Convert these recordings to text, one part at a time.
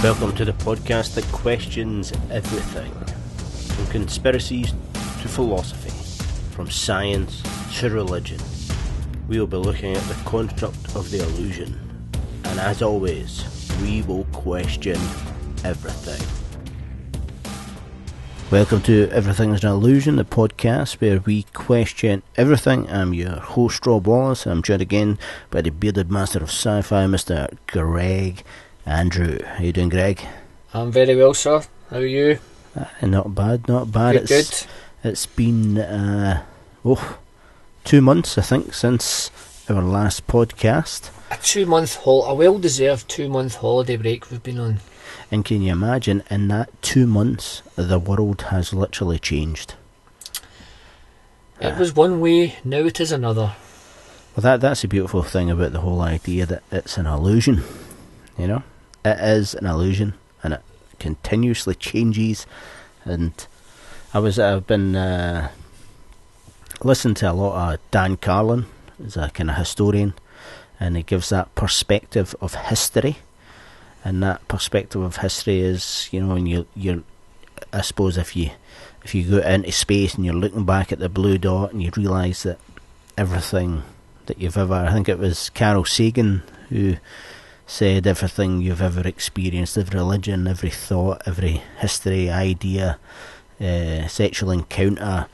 Welcome to the podcast that questions everything, from conspiracies to philosophy, from science to religion. We will be looking at the construct of the illusion, and as always, we will question everything. Welcome to Everything is an Illusion, the podcast where we question everything. I'm your host, Rob Wallace. I'm joined again by the bearded master of sci-fi, Mr. Greg Andrew. How you doing, Greg? I'm very well, sir. How are you? Not bad, not bad. Good. It's been 2 months, I think, since our last podcast. A well-deserved 2-month holiday break we've been on. And can you imagine, in that 2 months, the world has literally changed. It was one way, now it is another. Well, that's the beautiful thing about the whole idea that it's an illusion, you know? It is an illusion, and it continuously changes. And I've been listening to a lot of Dan Carlin, who's a kind of historian, and he gives that perspective of history. And that perspective of history is, you know, and you're I suppose if you go into space and you're looking back at the blue dot and you realise that everything that you've ever, I think it was Carl Sagan who said everything you've ever experienced, every religion, every thought, every history, idea, sexual encounter,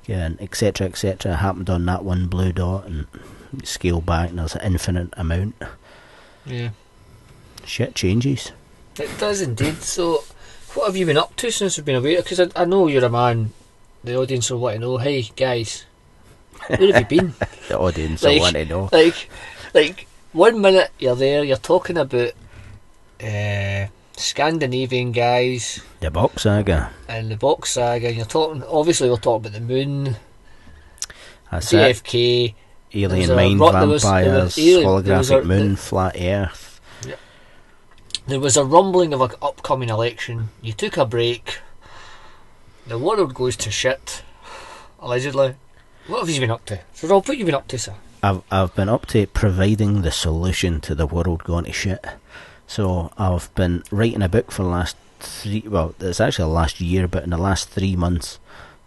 etc., happened on that one blue dot, and you scale back and there's an infinite amount. Yeah. Shit changes. It does indeed. So, what have you been up to since we've been away? Because I know you're a man, the audience will want to know, hey guys, where have you been? The audience will want to know. Like, 1 minute you're there, you're talking about Scandinavian guys. The box saga. And the box saga, and we're talking about the moon, That's JFK. Alien mind vampires, holographic moon, flat earth. There was a rumbling of an upcoming election. You took a break. The world goes to shit, allegedly. What have you been up to? So Rob, what have you been up to, sir? I've been up to providing the solution to the world going to shit. So I've been writing a book for the last it's actually the last year, but in the last 3 months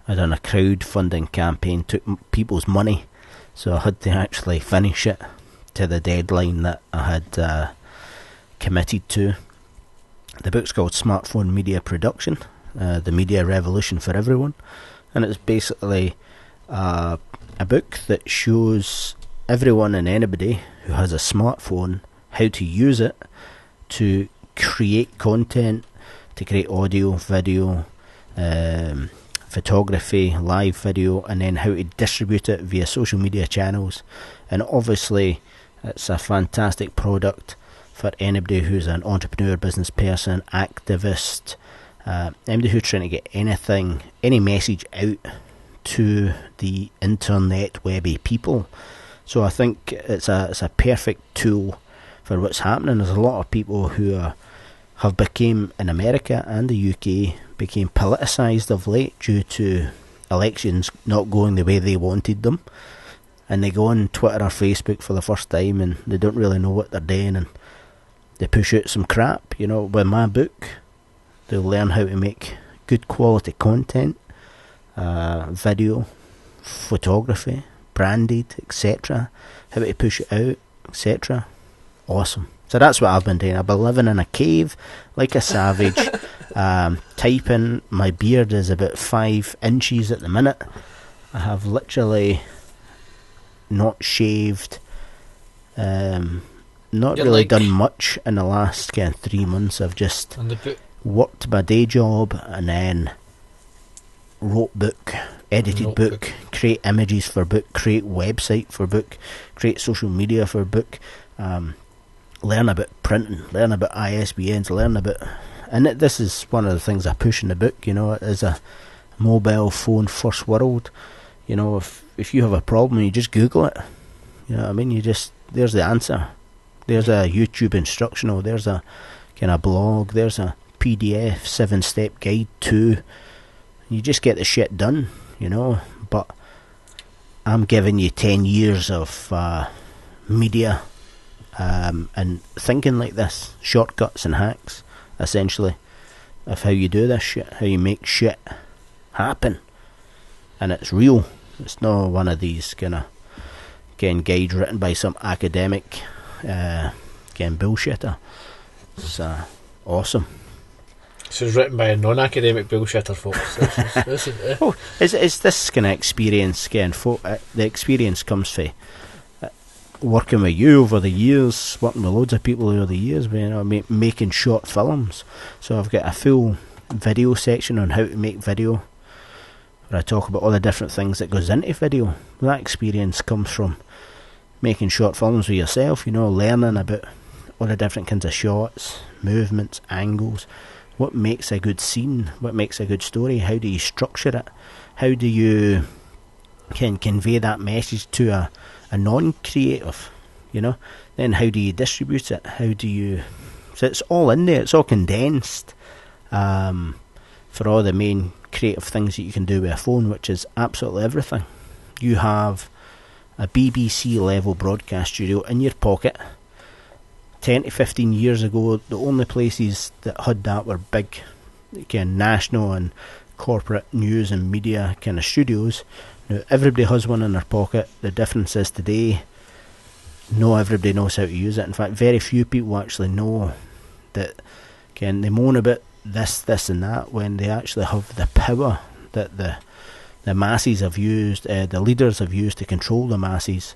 I done a crowdfunding campaign, took people's money, so I had to actually finish it to the deadline that I had committed to. The book's called Smartphone Media Production, the Media Revolution for Everyone, and it's basically a book that shows everyone and anybody who has a smartphone how to use it to create content, to create audio, video, photography, live video, and then how to distribute it via social media channels. And obviously it's a fantastic product for anybody who's an entrepreneur, business person, activist, anybody who's trying to get any message out to the internet webby people. So I think it's a perfect tool for what's happening. There's a lot of people who have became, in America and the UK, became politicised of late due to elections not going the way they wanted them. And they go on Twitter or Facebook for the first time and they don't really know what they're doing, and they push out some crap. You know, with my book, they'll learn how to make good quality content, video, photography, branded, etc. How to push it out, etc. Awesome. So that's what I've been doing. I've been living in a cave like a savage, typing. My beard is about 5 inches at the minute. I have literally not shaved, not You're really done much in the last 3 months. I've just worked my day job and then wrote book, edited book, create images for book, create website for book, create social media for book, learn about printing, learn about ISBNs, learn about... And this is one of the things I push in the book, you know, it is a mobile phone first world. You know, if you have a problem, you just Google it. You know what I mean? There's the answer. There's a YouTube instructional, there's a kind of blog, there's a PDF 7-step guide to. You just get the shit done, you know. But I'm giving you 10 years of media and thinking like this, shortcuts and hacks. essentially, of how you do this shit, how you make shit happen. And it's real. It's not one of these kind of guides written by some academic bullshitter. It's awesome. So it's written by a non-academic bullshitter, folks. Oh, it's this kind of experience. The experience comes from working with you over the years, working with loads of people over the years, making short films. So I've got a full video section on how to make video, where I talk about all the different things that goes into video. That experience comes from making short films with yourself, learning about all the different kinds of shots, movements, angles, what makes a good scene, what makes a good story, how do you structure it, how do you can convey that message to a non-creative, then how do you distribute it, so it's all in there, it's all condensed for all the main creative things that you can do with a phone, which is absolutely everything. You have a BBC level broadcast studio in your pocket. 10 to 15 years ago, the only places that had that were big national and corporate news and media kind of studios. Now everybody has one in their pocket. The difference is today, not everybody knows how to use it. In fact, very few people actually know that. They moan about this and that when they actually have the power that the masses have used, the leaders have used to control the masses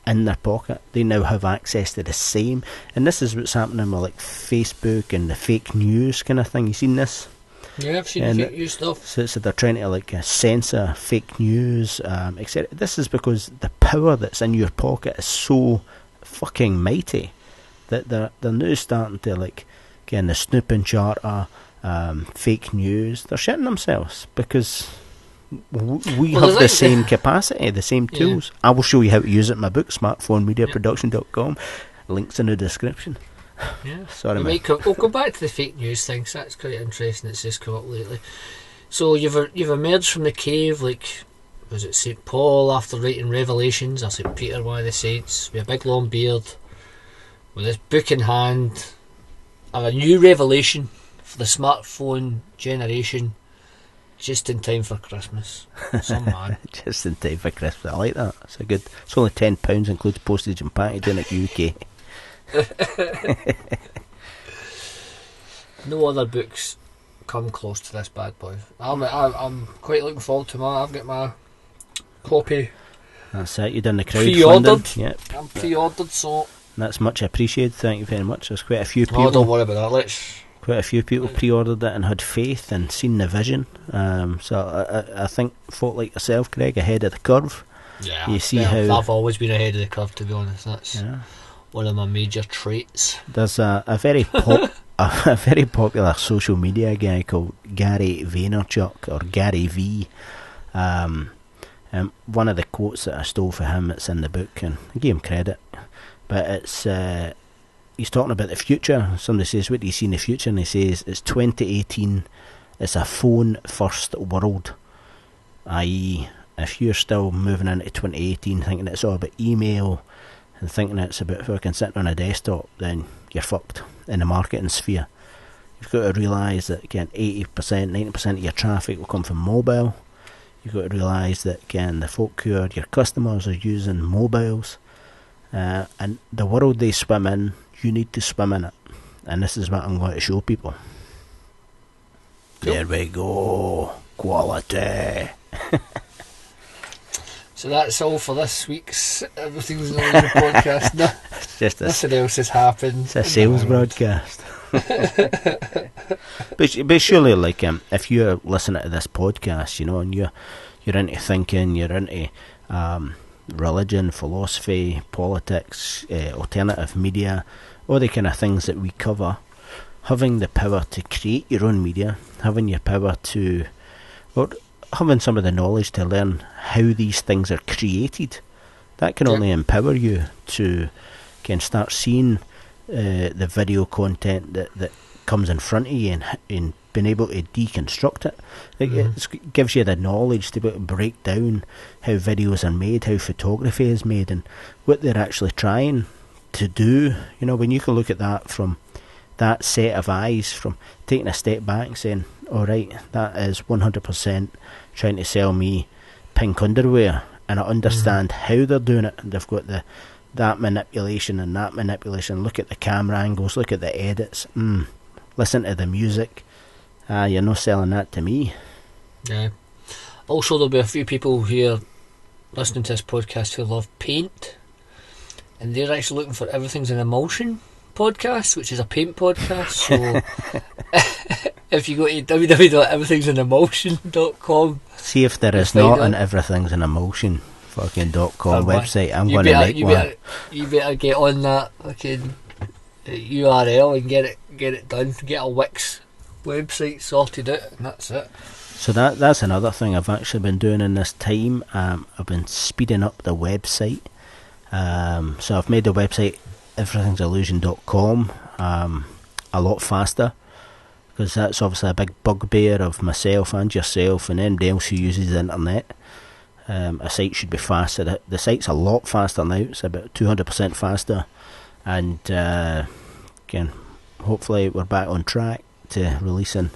in their pocket. They now have access to the same, and this is what's happening with like Facebook and the fake news kind of thing. You seen this? Yeah, I've seen the fake news stuff. So they're trying to censor fake news, etc. This is because the power that's in your pocket is so fucking mighty that they're now starting to the snooping charter, fake news. They're shitting themselves because we have the same capacity, the same tools. I will show you how to use it in my book, smartphonemediaproduction.com. Links in the description. Yeah. Sorry, man. We'll go back to the fake news thing. So that's quite interesting. It's just come up lately. So you've emerged from the cave, was it St. Paul after writing Revelations, or St. Peter, one of the saints, with a big long beard, with this book in hand, and a new revelation for the smartphone generation, just in time for Christmas. Some man. Just in time for Christmas. I like that. It's only £10, includes postage and packaging at UK. No other books come close to this bad boy. I'm quite looking forward to mine. I've got my copy. That's it. You've done the crowdfunding. Pre-ordered. Yep. I'm pre-ordered, so that's much appreciated. Thank you very much. There's quite a few people. Oh, don't worry about that. Quite a few people pre-ordered it and had faith and seen the vision. So I think folk like yourself, Greg, ahead of the curve. Yeah. You see how I've always been ahead of the curve, to be honest. That's one of my major traits. There's a very a very popular social media guy called Gary Vaynerchuk, or Gary V. One of the quotes that I stole for him, it's in the book, and I gave him credit, but it's he's talking about the future. Somebody says, what do you see in the future? And he says, it's 2018, it's a phone first world, i.e. if you're still moving into 2018 thinking it's all about email and thinking it's about fucking sitting on a desktop, then you're fucked in the marketing sphere. You've got to realise that again 80%, 90% of your traffic will come from mobile. You've got to realise that again the folk who are your customers are using mobiles, and the world they swim in, you need to swim in it, and this is what I'm going to show people. Cool. There we go, quality. So that's all for this week's Everything's in the podcast. No, it's just nothing else has happened. It's a sales broadcast. but surely, if you're listening to this podcast, and you're into thinking, you're into religion, philosophy, politics, alternative media, all the kind of things that we cover, having the power to create your own media, having your power to, or having some of the knowledge to learn how these things are created, that can only empower you to start seeing the video content that comes in front of you and being able to deconstruct it. It gives you the knowledge to be able to break down how videos are made, how photography is made, and what they're actually trying to do. When you can look at that from that set of eyes from taking a step back and saying, alright, that is 100% trying to sell me pink underwear, and I understand how they're doing it. They've got that manipulation and that manipulation. Look at the camera angles, look at the edits, listen to the music. You're not selling that to me. Yeah. Also, there'll be a few people here listening to this podcast who love paint, and they're actually looking for Everything's an Emulsion podcast, which is a paint podcast. So if you go to www.everythingsanemulsion.com, see if there is not an Everything's an Emulsion .com website. I'm going to make one. You better get on that fucking URL and get it done. Get a Wix website sorted out, and that's it. So that's another thing I've actually been doing in this time. I've been speeding up the website. So I've made the website everythingsillusion.com a lot faster, because that's obviously a big bugbear of myself and yourself and anybody else who uses the internet. A site should be faster. The site's a lot faster now. It's about 200% faster, and again, hopefully we're back on track to releasing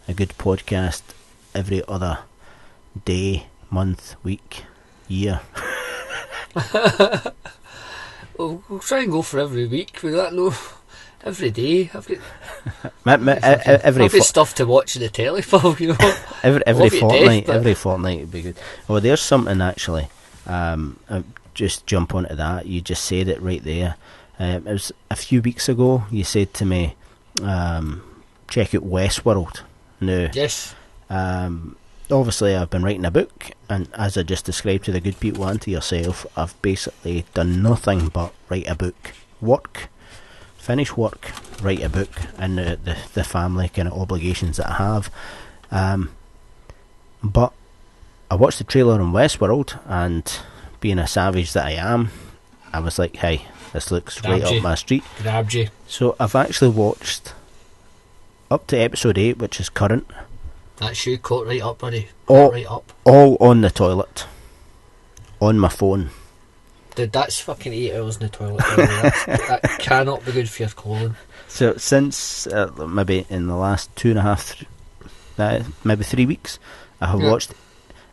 a good podcast every other day, month, week, year. We'll try and go for every week. With that, no, every day. I've got stuff to watch in the telly for, you know. every fortnight. Every fortnight would be good. Oh, there's something actually. Just jump onto that. You just said it right there. It was a few weeks ago. You said to me, check out Westworld. Now, yes. Obviously I've been writing a book, and as I just described to the good people and to yourself, I've basically done nothing but write a book, finish work, write a book, and the family kind of obligations that I have. But I watched the trailer on Westworld, and being a savage that I am, I was like, hey, this looks right up my street. Grabbed you. So I've actually watched up to episode 8, which is current. That's you caught right up, buddy. Right up. All on the toilet. On my phone. Dude, that's fucking 8 hours in the toilet. That cannot be good for your colon. So since maybe in the last 2.5, maybe 3 weeks, I have watched,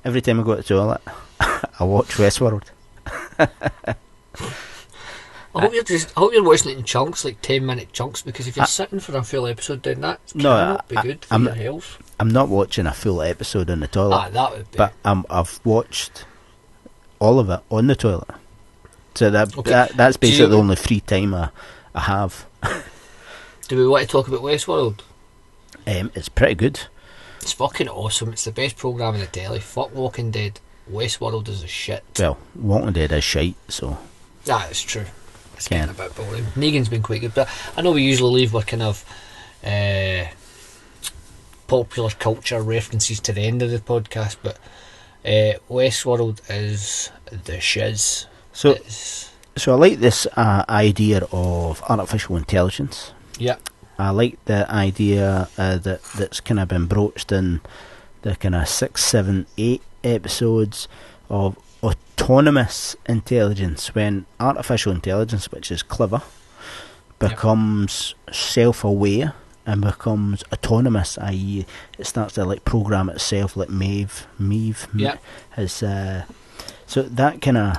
every time I go to the toilet, I watch Westworld. I hope you're watching it in chunks, like 10-minute chunks, because if you're sitting for a full episode, then that cannot be good for your health. I'm not watching a full episode on the toilet. That would be. But I've watched all of it on the toilet. So that's basically the only free time I have. Do we want to talk about Westworld? It's pretty good. It's fucking awesome. It's the best programme in the telly. Fuck Walking Dead. Westworld is a shit. Well, Walking Dead is shite, so... That is true. It's getting a bit boring. Negan's been quite good, but I know we usually leave our kind of popular culture references to the end of the podcast, but Westworld is the shiz. So I like this idea of artificial intelligence. Yeah. I like the idea that's kind of been broached in the kind of 6, 7, 8 episodes of autonomous intelligence, when artificial intelligence, which is clever, becomes self-aware and becomes autonomous, i.e. it starts to like program itself, like Maeve has so that kind of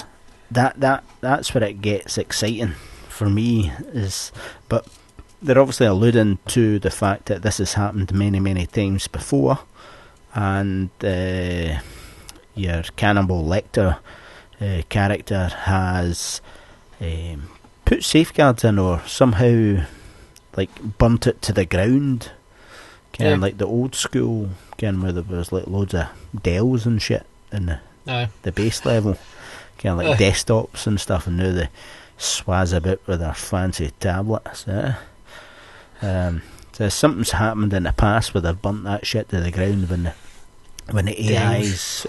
that's where it gets exciting for me, but they're obviously alluding to the fact that this has happened many times before, and your Cannibal Lecter character has put safeguards in, or somehow like burnt it to the ground, kind of like the old school, where there was like loads of dells and shit in the base level, kind of like desktops and stuff, and now they swaz about with their fancy tablets. So something's happened in the past where they've burnt that shit to the ground when the AIs...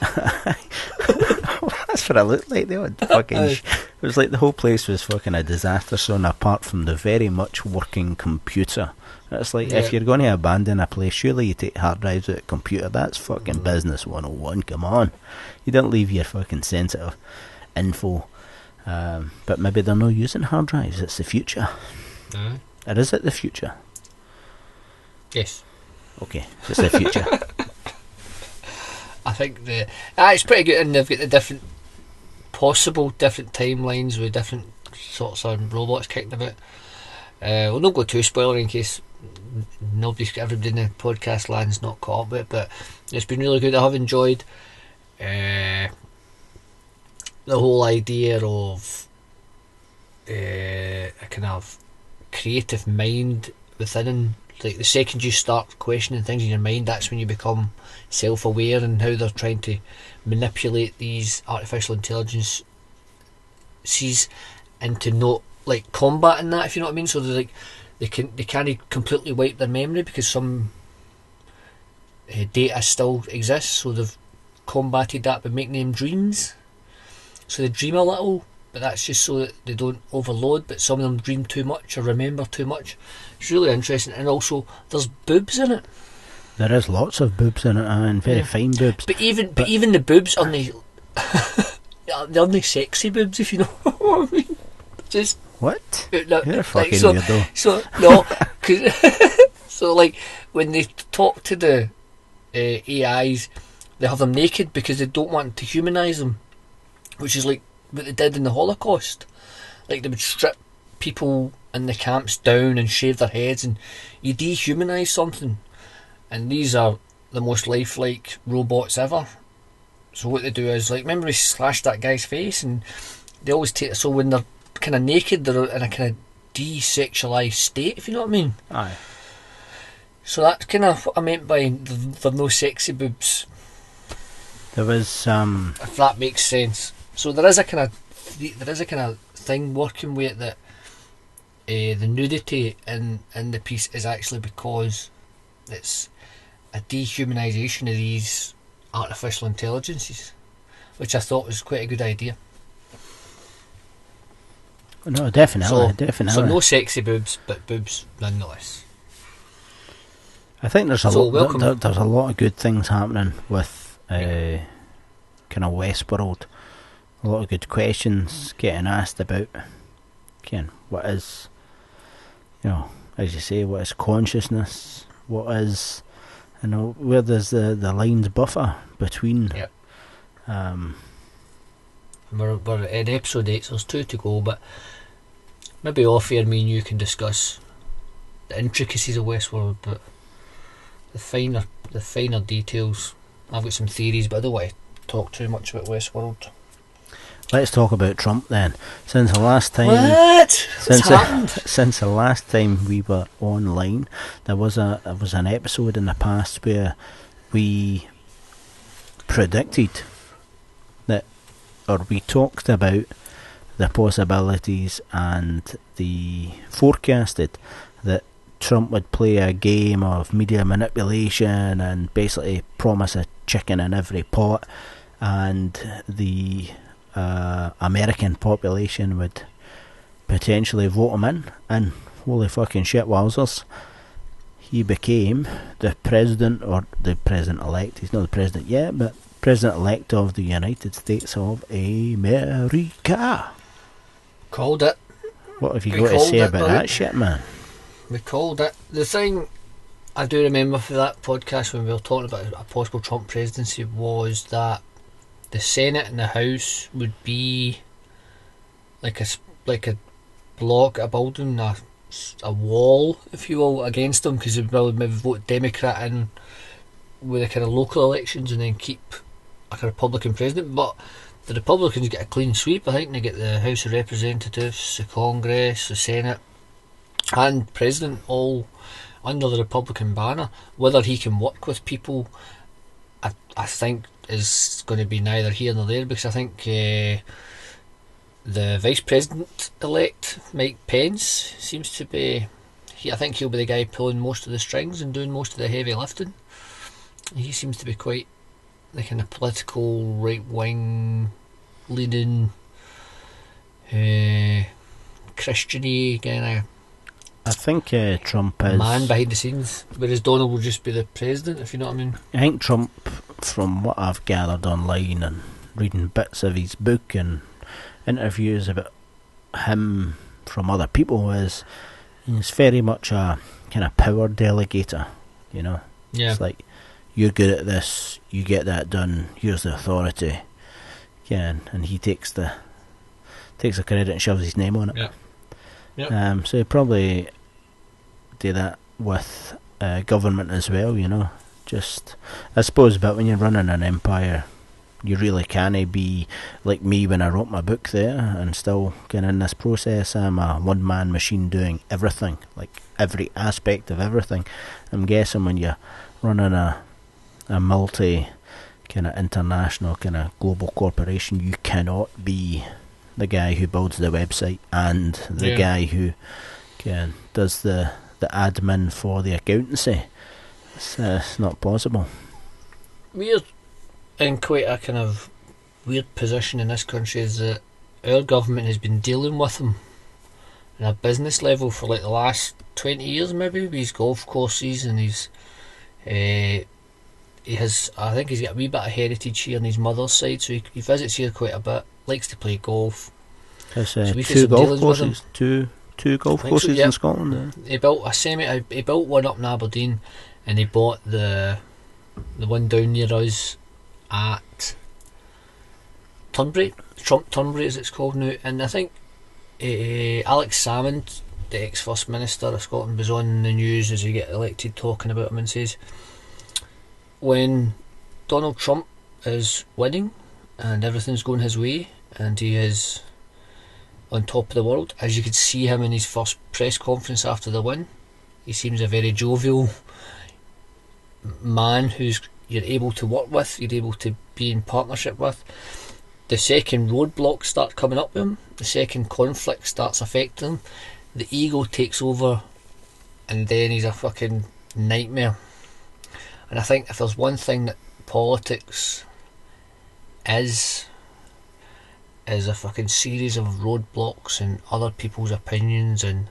That's what I looked like. They were fucking... It was like the whole place was fucking a disaster zone, apart from the very much working computer. It's like, if you're going to abandon a place, surely you take hard drives out of a computer. That's fucking business 101, come on. You don't leave your fucking sensitive info. But maybe they're not using hard drives, it's the future. Or is it the future? Yes. Okay, it's the future. I think it's pretty good, and they've got the different timelines with different sorts of robots kicking about. We'll not go too spoilery in case everybody in the podcast land's not caught up with it, but it's been really good. I have enjoyed the whole idea of a kind of creative mind within. Like the second you start questioning things in your mind, that's when you become self-aware, and how they're trying to manipulate these artificial intelligences into not like combating that, if you know what I mean. So they're like they can't completely wipe their memory because some data still exists. So they've combated that by making them dreams. So they dream a little, but that's just so that they don't overload. But some of them dream too much or remember too much. It's really interesting, and also there's boobs in it. There is lots of boobs in it, and very fine boobs. But even the boobs are they're only sexy boobs, if you know what I mean. Just what? No, You're a fucking so, weirdo. So no, so like when they talk to the AIs, they have them naked because they don't want to humanise them, which is like what they did in the Holocaust. Like they would strip people in the camps down and shave their heads, and you dehumanise something. And these are the most lifelike robots ever. So what they do is, like, remember we slashed that guy's face, and they always take. So when they're kind of naked, they're in a kind of desexualised state, if you know what I mean. Aye. So that's kind of what I meant by there's no sexy boobs. There was If that makes sense. So there is a kind of thing working with it that the nudity in the piece is actually because it's a dehumanisation of these artificial intelligences, which I thought was quite a good idea. no, definitely. So no sexy boobs, but boobs nonetheless. I think there's there's a lot of good things happening with kind of Westworld. A lot of good questions getting asked about, what is, as you say, what is consciousness? What is, where does the lines buffer between? Yep. We're in episode 8, so there's 2 to go, but maybe off here me and you can discuss the intricacies of Westworld, but the finer details. I've got some theories, but I don't want to talk too much about Westworld. Let's talk about Trump then. Since the last time, since the last time we were online, there was an episode in the past where we predicted that, or we talked about the possibilities and the forecasted that Trump would play a game of media manipulation and basically promise a chicken in every pot, and the American population would potentially vote him in, and holy fucking shit wowzers, he became the president, or the president-elect. He's not the president yet, but president-elect of the United States of America. Called it. What have you got to say about that shit, man? We called it. The thing I do remember for that podcast when we were talking about a possible Trump presidency was that the Senate and the House would be like a block, a building, a wall, if you will, against them, because they would maybe vote Democrat in with the kind of local elections and then keep a Republican president. But the Republicans get a clean sweep. I think they get the House of Representatives, the Congress, the Senate, and President all under the Republican banner. Whether he can work with people, I think is going to be neither here nor there, because I think the Vice President elect, Mike Pence, seems to be. I think he'll be the guy pulling most of the strings and doing most of the heavy lifting. He seems to be quite the kind of political right wing leading, Christian-y kind of. I think Trump is man behind the scenes, whereas Donald will just be the president, if you know what I mean. I think Trump, from what I've gathered online and reading bits of his book and interviews about him from other people, is he's very much a kind of power delegator. you know. Yeah. It's like, you're good at this, you get that done, here's the authority. Yeah, and he takes the credit and shoves his name on it. Yeah. Yep. So you probably do that with government as well, you know. Just, I suppose, but when you're running an empire, you really can't be like me when I wrote my book there, and still getting in this process. I'm a one-man machine doing everything, like every aspect of everything. I'm guessing when you're running a multi kind of international kind of global corporation, you cannot be the guy who builds the website and the guy who does the admin for the accountancy. It's not possible. We're in quite a kind of weird position in this country, is that our government has been dealing with him on a business level for like the last 20 years maybe, with his golf courses and his he has, I think he's got a wee bit of heritage here on his mother's side, so he visits here quite a bit, likes to play golf. There's So we've had two some golf dealings with him. courses, two golf I think so, courses yeah. in Scotland. He built he built one up in Aberdeen, and he bought the one down near us at Turnberry, Trump Turnberry as it's called now. And I think Alex Salmond, the ex-First Minister of Scotland, was on the news as he got elected talking about him and says, when Donald Trump is winning and everything's going his way and he is on top of the world, as you could see him in his first press conference after the win, he seems a very jovial man who's you're able to work with, you're able to be in partnership with. The second roadblocks start coming up with him, the second conflict starts affecting him, the ego takes over, and then he's a fucking nightmare. And I think if there's one thing that politics is a fucking series of roadblocks and other people's opinions and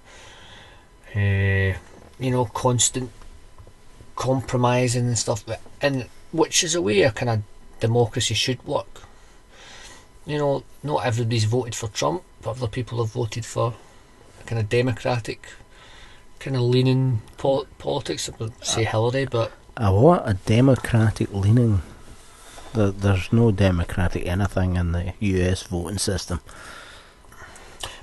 constant compromising and stuff, and which is a way a kind of democracy should work. You know, not everybody's voted for Trump, but other people have voted for a kind of democratic kind of leaning politics. I would say Hillary, but What a democratic leaning. There's no democratic anything in the US voting system.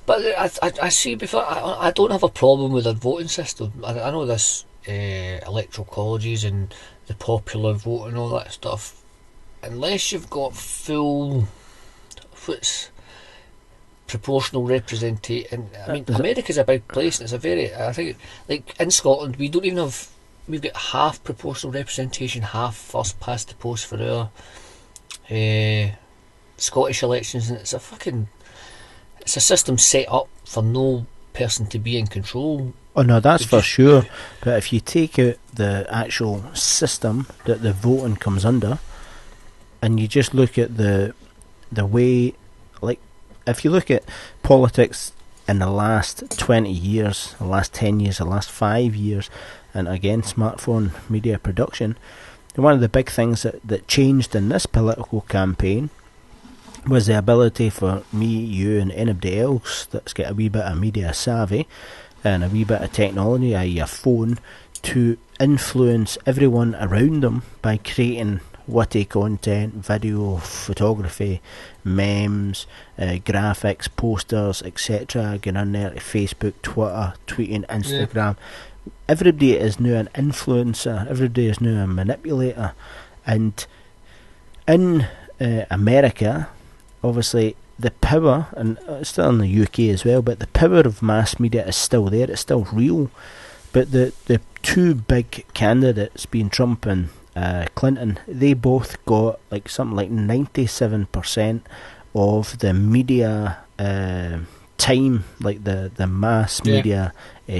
But I see before. I don't have a problem with their voting system. I know this electoral colleges and the popular vote and all that stuff. Unless you've got full, what's proportional representation. I mean, America's a big place, and it's a very. I think, like in Scotland, we don't even have. We've got half proportional representation, half first past the post for our Scottish elections, and it's a system set up for no person to be in control. Oh no, that's for sure. But if you take out the actual system that the voting comes under, and you just look at the way, like, if you look at politics in the last 20 years, the last 10 years, the last 5 years, and again, smartphone media production, one of the big things that changed in this political campaign was the ability for me, you, and anybody else that's got a wee bit of media savvy and a wee bit of technology, i.e. a phone, to influence everyone around them by creating witty content, video, photography, memes, graphics, posters, etc. Going on there to Facebook, Twitter, tweeting, Instagram. Yeah. Everybody is now an influencer, everybody is now a manipulator. And in America, obviously the power, and still in the UK as well, but the power of mass media is still there, it's still real. But the two big candidates, being Trump and Clinton, they both got like something like 97% of the media time, like the mass media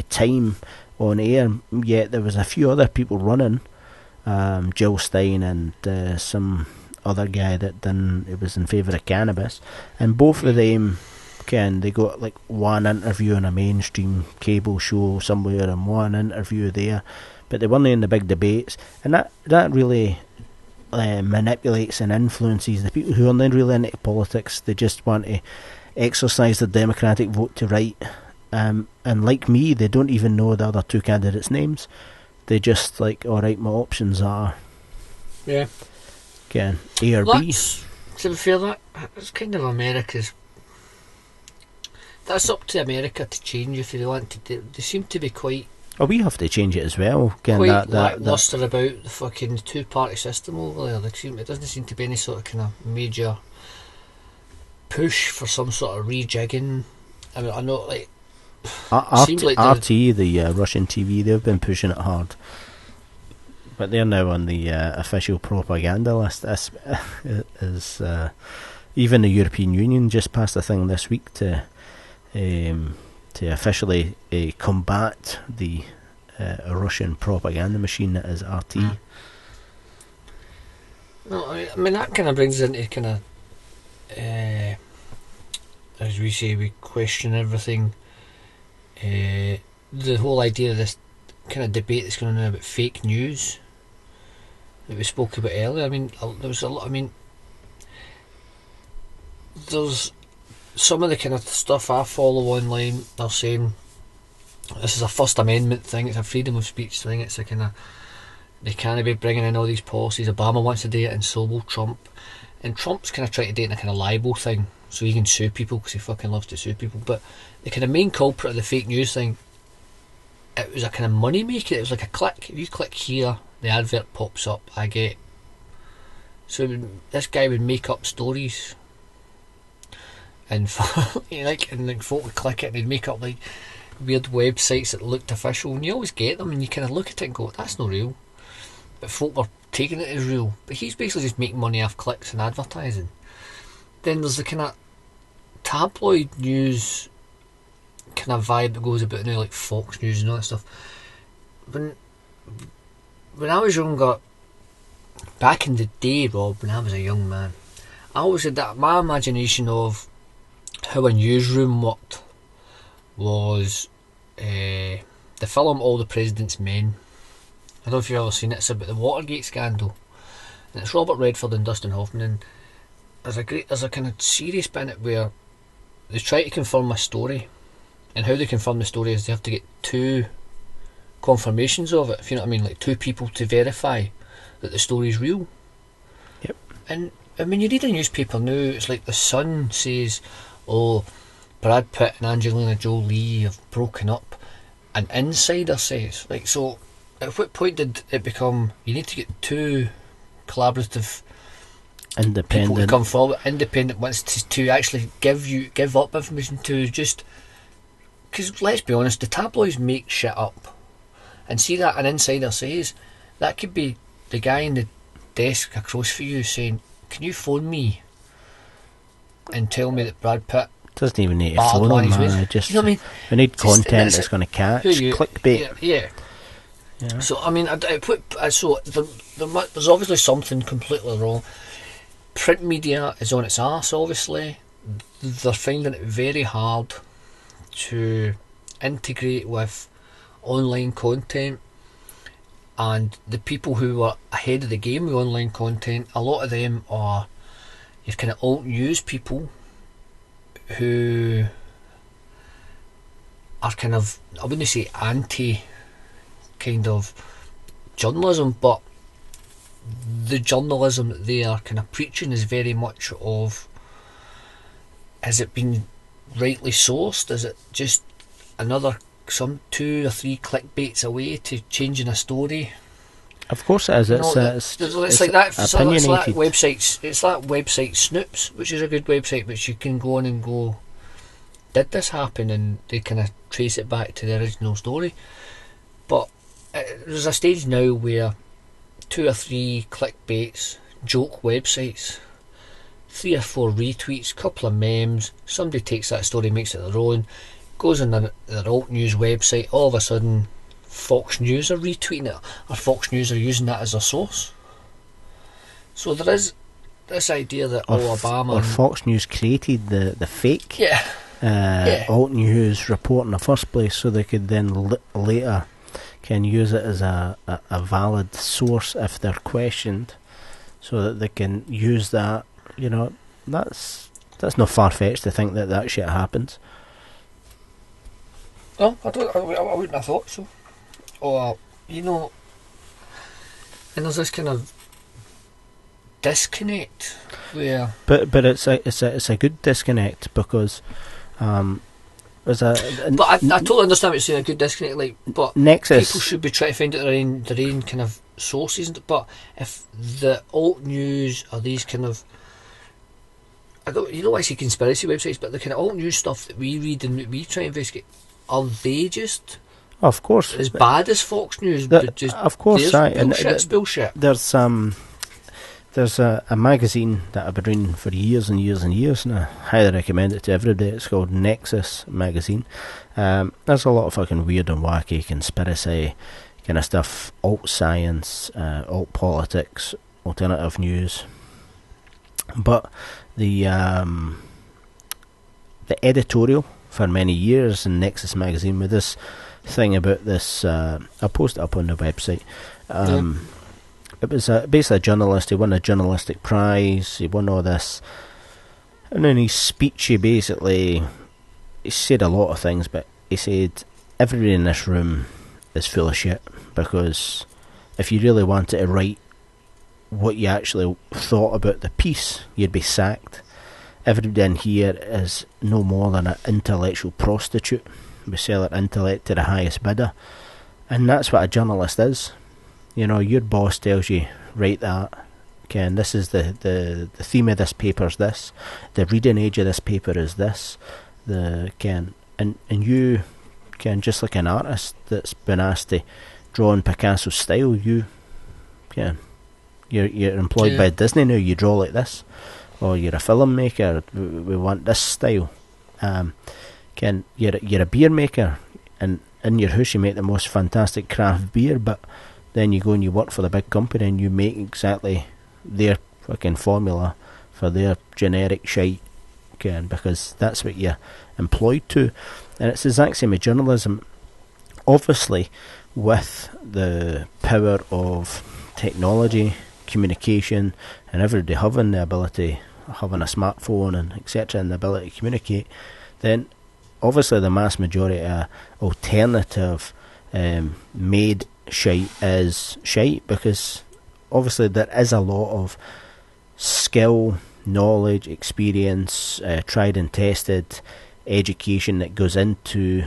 time on air. Yet there was a few other people running, Jill Stein and some other guy that it was in favour of cannabis, and both of them they got like one interview on a mainstream cable show somewhere and one interview there, but they weren't in the big debates, and that really manipulates and influences the people who are not really into politics. They just want to exercise the democratic vote to right, and like me, they don't even know the other two candidates' names. they just like, all right, my options are again A or B. To be fair, that's kind of America's. That's up to America to change if they want to. They seem to be quite. Oh, we have to change it as well. Again, quite lacklustre about the fucking two-party system over there. It doesn't seem to be any sort of kind of major push for some sort of rejigging. I mean, I know like. RT, the Russian TV, they've been pushing it hard, but they're now on the official propaganda list. This is even the European Union just passed a thing this week to officially combat the Russian propaganda machine that is RT. No, I mean that kind of brings into kind of, as we say, we question everything. The whole idea of this kind of debate that's going on about fake news that we spoke about earlier. I mean, there was a lot. I mean, there's some of the kind of stuff I follow online. They're saying this is a First Amendment thing. It's a freedom of speech thing. It's a kind of they can't be bringing in all these policies. Obama wants to do it, and so will Trump. And Trump's kind of trying to do it in a kind of libel thing, so he can sue people because he fucking loves to sue people. But the kind of main culprit of the fake news thing, it was a kind of money maker. It was like a click. If you click here, the advert pops up. So this guy would make up stories, and folk would click it and they'd make up like weird websites that looked official, and you always get them and you kind of look at it and go, that's not real. But folk were taking it as real. But he's basically just making money off clicks and advertising. Then there's the kind of tabloid news kind of vibe that goes about now, like Fox News and all that stuff. When I was younger, back in the day, Rob, when I was a young man, I always had that, my imagination of how a newsroom worked was the film All the President's Men. I don't know if you've ever seen it. It's about the Watergate scandal, and it's Robert Redford and Dustin Hoffman, and there's a kind of serious bit in it where they try to confirm a story, and how they confirm the story is they have to get two confirmations of it, if you know what I mean, like two people to verify that the story is real. Yep. And when you read a newspaper now, it's like the Sun says, oh, Brad Pitt and Angelina Jolie have broken up, an insider says, like, so at what point did it become you need to get two collaborative independent people to come forward, independent ones to actually give up information to, just because let's be honest, the tabloids make shit up, and see that an insider says, that could be the guy in the desk across from you saying, can you phone me and tell me that Brad Pitt doesn't even need to phone him, man. Just, you know what I mean? We need content that's going to catch. Clickbait. Yeah. So I mean, there's obviously something completely wrong. Print media is on its arse. Obviously, they're finding it very hard to integrate with online content, and the people who are ahead of the game with online content, a lot of them are your kind of alt news people who are kind of, I wouldn't say anti kind of journalism, but the journalism that they are kind of preaching is very much of, has it been rightly sourced? Is it just another some 2 or 3 clickbaits away to changing a story? Of course it is. It's like that. It's that website Snoops, which is a good website, which you can go on and go, did this happen? And they kind of trace it back to the original story. But there's a stage now where 2 or 3 clickbaits, joke websites, 3 or 4 retweets, couple of memes, somebody takes that story, makes it their own, goes on their alt news website, all of a sudden Fox News are retweeting it, or Fox News are using that as a source. So there is this idea that Obama or Fox News created the fake alt news report in the first place, so they could then later can use it as a valid source if they're questioned, so that they can use that. You know, that's not far-fetched to think that shit happens. No, I wouldn't have thought so. Or you know, and there's this kind of disconnect where. But it's a good disconnect because there's a. But I totally understand what you're saying. A good disconnect, like, but Nexus. people should be trying to find out their own kind of sources. But if the alt news or these kind of, I say conspiracy websites, but the kind of alt news stuff that we read and that we try to investigate, are they just Of course. as bad as Fox News? But just of course, right. Bullshit's bullshit. There's a magazine that I've been reading for years and years and years, and I highly recommend it to everybody. It's called Nexus magazine. There's a lot of fucking weird and wacky conspiracy kind of stuff, alt science, alt politics, alternative news. But the editorial for many years in Nexus magazine with this thing about this, I'll post it up on the website. It was basically a journalist. He won a journalistic prize. He won all this, and in his speech, he said a lot of things, but he said everybody in this room is full of shit, because if you really wanted to write what you actually thought about the piece, you'd be sacked. Everybody in here is no more than an intellectual prostitute. We sell our intellect to the highest bidder, and that's what a journalist is. You know, your boss tells you, write that. Ken, this is the theme of this paper is this. The reading age of this paper is this. And you, Ken, just like an artist that's been asked to draw in Picasso's style, you're employed by Disney now. You draw like this, or you're a filmmaker. We want this style. Ken, you're a beer maker, and in your house you make the most fantastic craft beer, but then you go and you work for the big company and you make exactly their fucking formula for their generic shite, Ken, because that's what you're employed to. And it's the exact same with journalism. Obviously, with the power of technology, communication, and everybody having the ability, having a smartphone and etc., and the ability to communicate, then obviously the mass majority of alternative made shite is shite, because obviously there is a lot of skill, knowledge, experience, tried and tested education that goes into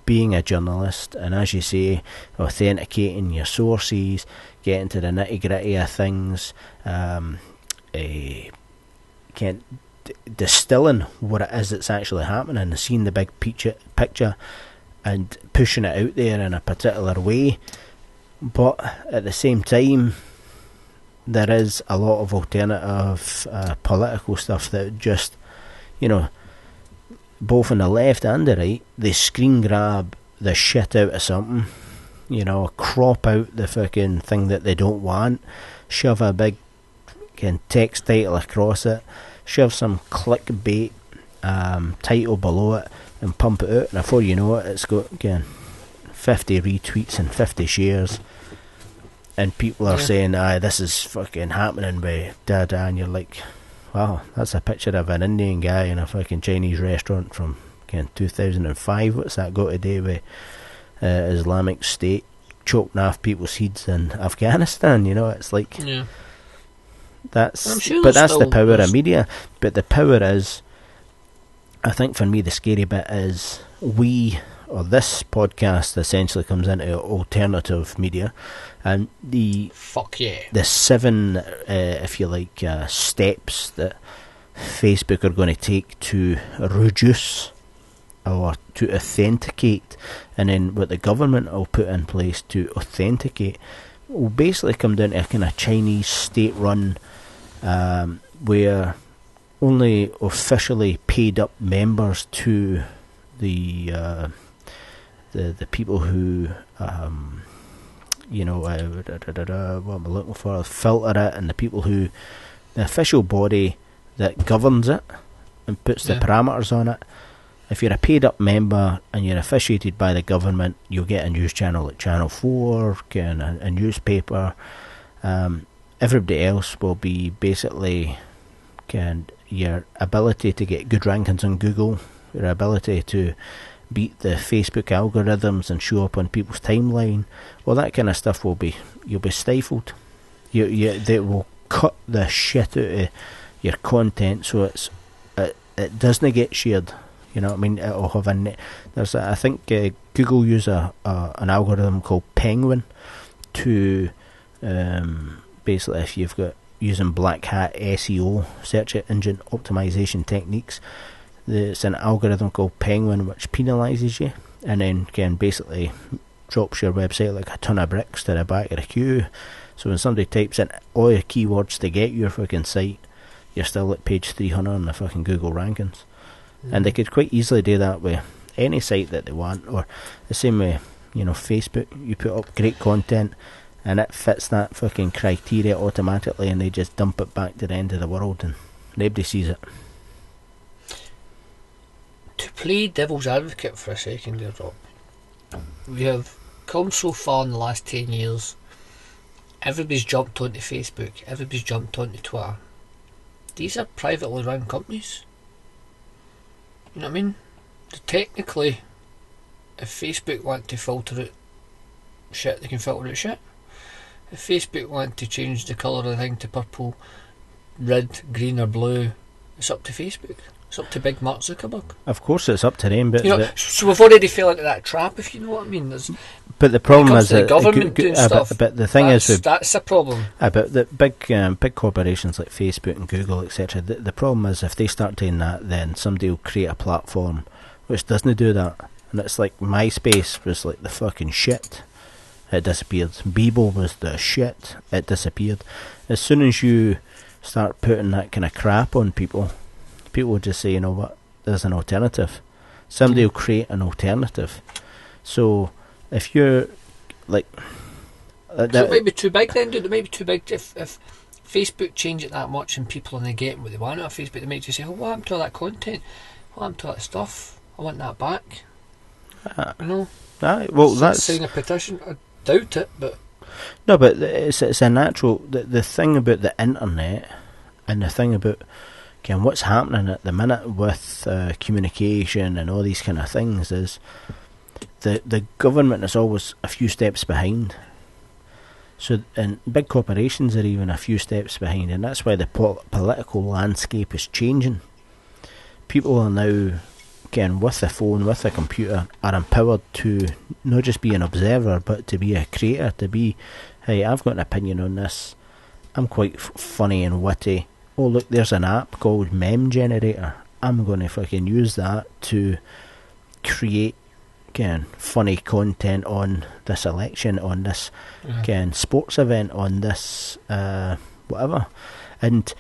being a journalist, and as you say, authenticating your sources, getting to the nitty gritty of things, distilling what it is that's actually happening, and seeing the big picture and pushing it out there in a particular way. But at the same time, there is a lot of alternative political stuff that just, both on the left and the right, they screen grab the shit out of something, crop out the fucking thing that they don't want, shove a big text title across it, shove some clickbait title below it, and pump it out, and before you know it, it's got 50 retweets and 50 shares, and people are saying, this is fucking happening with da-da, and you're like, wow, that's a picture of an Indian guy in a fucking Chinese restaurant from 2005. What's that got to do with Islamic State choking off people's heads in Afghanistan? It's like, that's, sure, but that's the power of media. But the power is, I think for me the scary bit is this podcast essentially comes into alternative media, and the 7 if you like steps that Facebook are going to take to reduce or to authenticate, and then what the government will put in place to authenticate, will basically come down to a kind of Chinese state-run where only officially paid up members to the people who what am I looking for, filter it, and the people who, the official body that governs it and puts the parameters on it. If you're a paid up member and you're officiated by the government, you'll get a news channel like Channel 4, a newspaper. Everybody else will be basically your ability to get good rankings on Google, your ability to beat the Facebook algorithms and show up on people's timeline, all that kind of stuff you'll be stifled. They will cut the shit out of your content so it doesn't get shared. You know what I mean? It'll have I think Google use an algorithm called Penguin to basically, if you've got using black hat SEO, search engine optimization techniques, there's an algorithm called Penguin which penalises you and then can basically drops your website like a ton of bricks to the back of the queue. So when somebody types in all your keywords to get your fucking site, you're still at page 300 on the fucking Google rankings. And they could quite easily do that with any site that they want, or the same way, Facebook, you put up great content and it fits that fucking criteria automatically and they just dump it back to the end of the world and nobody sees it. To play devil's advocate for a second there, Rob, we have come so far in the last 10 years, everybody's jumped onto Facebook, everybody's jumped onto Twitter. These are privately run companies. You know what I mean? So technically, if Facebook want to filter out shit, they can filter out shit. If Facebook want to change the colour of the thing to purple, red, green or blue, it's up to Facebook. It's up to big Mark Zuckerberg. Of course it's up to them, but... so we've already fell into that trap, if you know what I mean. But the problem is that the government doing stuff, but the thing is... That's a problem. But the big corporations like Facebook and Google, etc., the problem is if they start doing that, then somebody will create a platform which doesn't do that. And it's like MySpace was like the fucking shit. It disappeared. Bebo was the shit. It disappeared. As soon as you start putting that kind of crap on people will just say, you know what, there's an alternative. Somebody will create an alternative. So if you're like... so it might be too big then, dude. It might be too big. If Facebook change it that much and people and they get what they want out of Facebook, they might just say, oh, what happened to all that content? What happened to all that stuff? I want that back. That's... Sign a petition. I doubt it, but... No, but it's a natural... The thing about the internet and the thing about... And what's happening at the minute with communication and all these kind of things is the government is always a few steps behind. So, and big corporations are even a few steps behind, and that's why the political landscape is changing. People are now, again, with the phone, with the computer, are empowered to not just be an observer, but to be a creator, to be, hey, I've got an opinion on this, I'm quite funny and witty. Oh look, there's an app called Meme Generator. I'm going to fucking use that to create funny content on this election, on this sports event, on this whatever. And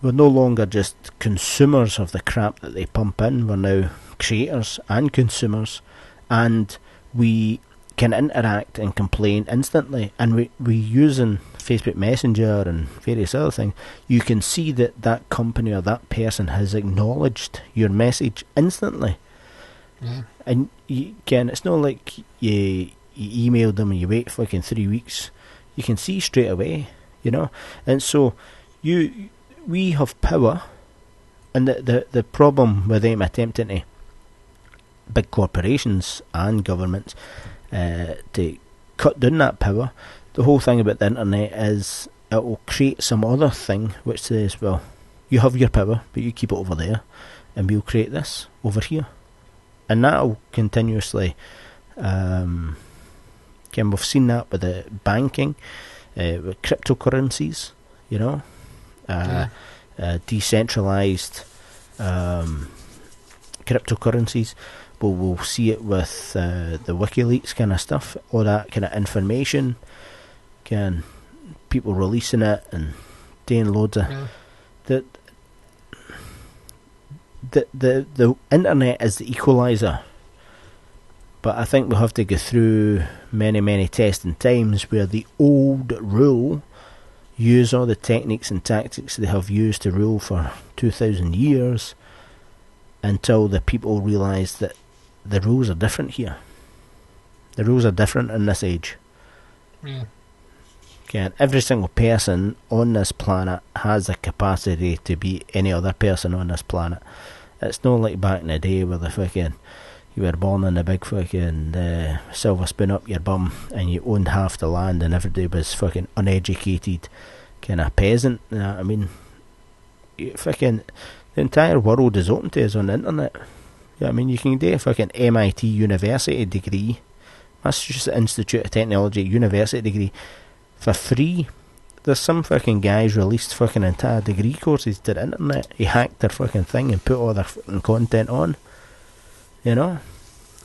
we're no longer just consumers of the crap that they pump in. We're now creators and consumers, and we can interact and complain instantly. And we using Facebook Messenger and various other things, you can see that company or that person has acknowledged your message instantly. And it's not like you emailed them and you wait fucking 3 weeks. You can see straight away, and so we have power, and the problem with them attempting to, big corporations and governments, to cut down that power. The whole thing about the internet is it will create some other thing which says, well, you have your power, but you keep it over there, and we'll create this over here. And that'll continuously... we've seen that with the banking, with cryptocurrencies, decentralized cryptocurrencies. But we'll see it with the WikiLeaks kind of stuff, all that kind of information, people releasing it and doing loads of... The internet is the equaliser, but I think we'll have to go through many testing times where the old rule use all the techniques and tactics they have used to rule for 2,000 years until the people realise that the rules are different here. The rules are different in this age. Every single person on this planet has the capacity to be any other person on this planet. It's not like back in the day where the fucking, you were born in a big fucking silver spoon up your bum, and you owned half the land, and everybody was fucking uneducated, kind of peasant. You know what I mean? Fucking the entire world is open to us on the internet. Yeah, I mean, you can do a fucking MIT university degree, Massachusetts Institute of Technology university degree, for free. There's some fucking guys released fucking entire degree courses to the internet. He hacked their fucking thing and put all their fucking content on. You know?